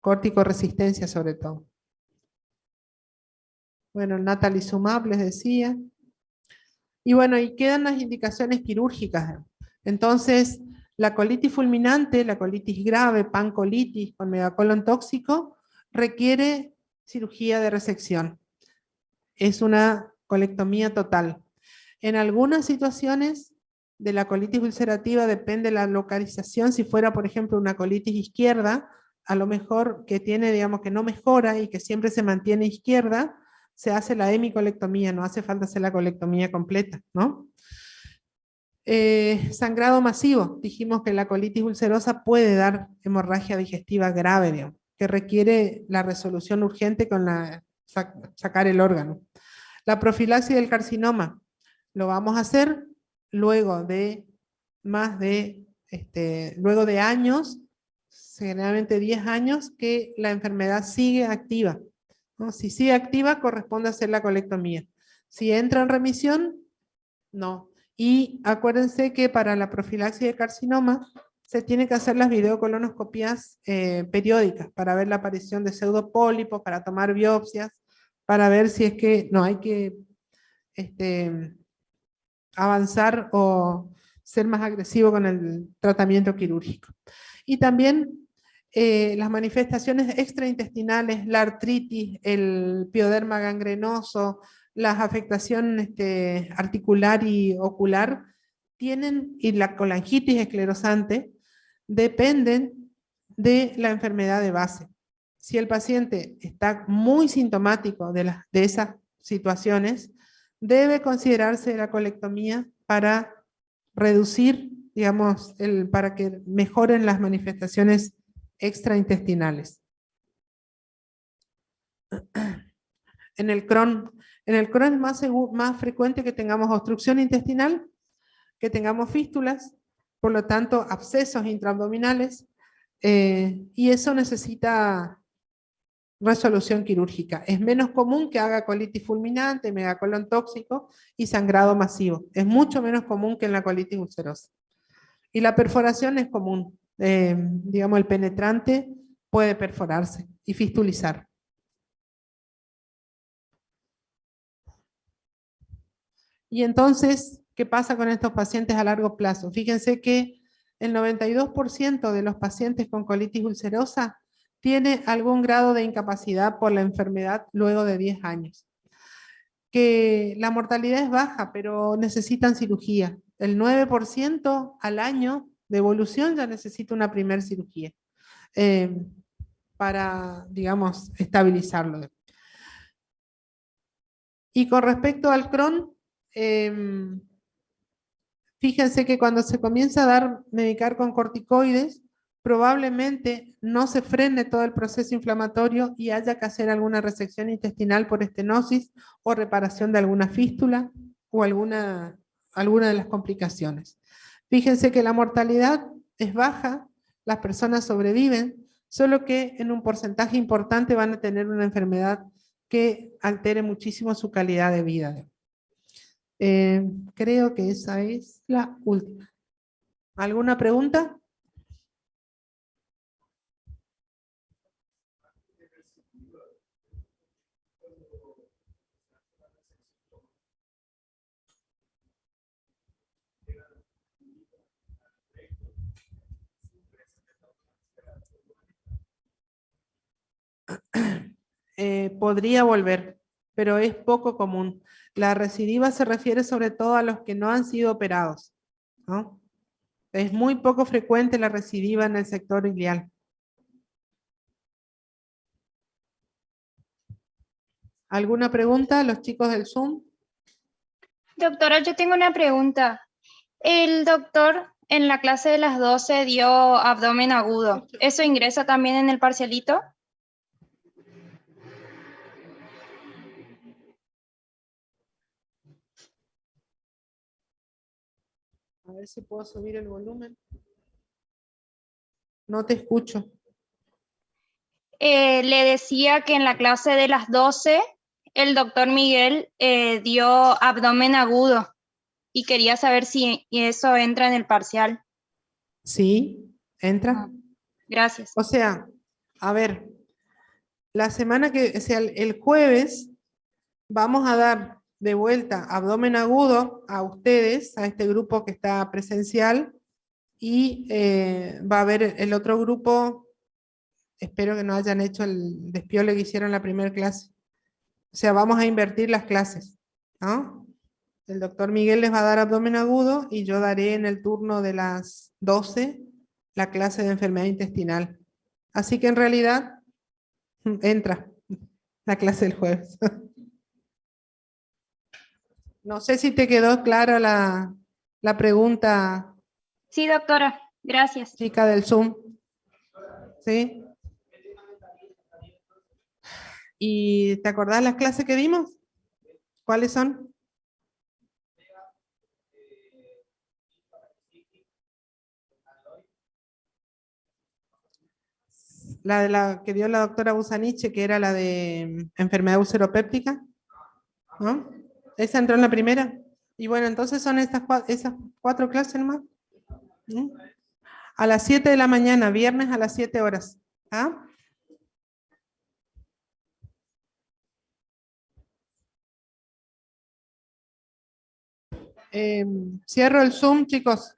corticoresistencia sobre todo. Bueno, el natalizumab les decía. Y bueno, y quedan las indicaciones quirúrgicas. Entonces, la colitis fulminante, la colitis grave, pancolitis con megacolon tóxico, requiere cirugía de resección. Es una colectomía total. En algunas situaciones de la colitis ulcerativa depende la localización. Si fuera, por ejemplo, una colitis izquierda, a lo mejor que tiene, digamos, que no mejora y que siempre se mantiene izquierda, se hace la hemicolectomía, no hace falta hacer la colectomía completa, ¿no? Sangrado masivo. Dijimos que la colitis ulcerosa puede dar hemorragia digestiva grave, digamos, que requiere la resolución urgente con sacar el órgano. La profilaxis del carcinoma lo vamos a hacer luego de luego de años, generalmente 10 años, que la enfermedad sigue activa, ¿no? Si sigue activa, corresponde hacer la colectomía. Si entra en remisión, no. Y acuérdense que para la profilaxis de carcinoma se tiene que hacer las videocolonoscopías periódicas para ver la aparición de pseudopólipos, para tomar biopsias, para ver si es que no hay que avanzar o ser más agresivo con el tratamiento quirúrgico. Y también las manifestaciones extraintestinales, la artritis, el pioderma gangrenoso, las afectaciones articular y ocular, y la colangitis esclerosante, dependen de la enfermedad de base. Si el paciente está muy sintomático de esas situaciones, debe considerarse la colectomía para reducir, digamos, para que mejoren las manifestaciones extraintestinales. En el Crohn es más frecuente que tengamos obstrucción intestinal, que tengamos fístulas, por lo tanto abscesos intraabdominales, y eso necesita resolución quirúrgica. Es menos común que haga colitis fulminante, megacolon tóxico y sangrado masivo. Es mucho menos común que en la colitis ulcerosa. Y la perforación es común. Digamos, el penetrante puede perforarse y fistulizar. Y entonces, ¿qué pasa con estos pacientes a largo plazo? Fíjense que el 92% de los pacientes con colitis ulcerosa tiene algún grado de incapacidad por la enfermedad luego de 10 años. Que la mortalidad es baja, pero necesitan cirugía. El 9% al año de evolución ya necesita una primera cirugía. para, digamos, estabilizarlo. Y con respecto al Crohn, fíjense que cuando se comienza a medicar con corticoides, probablemente no se frene todo el proceso inflamatorio y haya que hacer alguna resección intestinal por estenosis o reparación de alguna fístula o alguna de las complicaciones. Fíjense que la mortalidad es baja, las personas sobreviven, solo que en un porcentaje importante van a tener una enfermedad que altere muchísimo su calidad de vida. Creo que esa es la última. ¿Alguna pregunta? Podría volver, pero es poco común. La recidiva se refiere sobre todo a los que no han sido operados, ¿no? Es muy poco frecuente la recidiva en el sector ileal. ¿Alguna pregunta, los chicos del Zoom? Doctora, yo tengo una pregunta. El doctor en la clase de las 12 dio abdomen agudo. ¿Eso ingresa también en el parcialito? A ver si puedo subir el volumen. No te escucho. Le decía que en la clase de las 12 el doctor Miguel dio abdomen agudo y quería saber si eso entra en el parcial. Sí, entra. Gracias. O sea, a ver, la semana que, o sea, el jueves vamos a dar de vuelta abdomen agudo a ustedes, a este grupo que está presencial, y va a haber el otro grupo, espero que no hayan hecho el despiole que hicieron en la primera clase. O sea, vamos a invertir las clases, ¿no? El doctor Miguel les va a dar abdomen agudo y yo daré en el turno de las 12 la clase de enfermedad intestinal. Así que en realidad entra la clase del jueves. No sé si te quedó clara la pregunta, Sí, doctora, gracias. chica del Zoom. ¿Sí? ¿Y te acordás las clases que dimos? ¿Cuáles son? La de la que dio la doctora Busaniche, que era la de enfermedad ulceropéptica, ¿no? ¿Esa entró en la primera? Y bueno, entonces son esas cuatro clases nomás. ¿Mm? A las 7 de la mañana, viernes a las 7 horas. ¿Ah? Cierro el Zoom, chicos.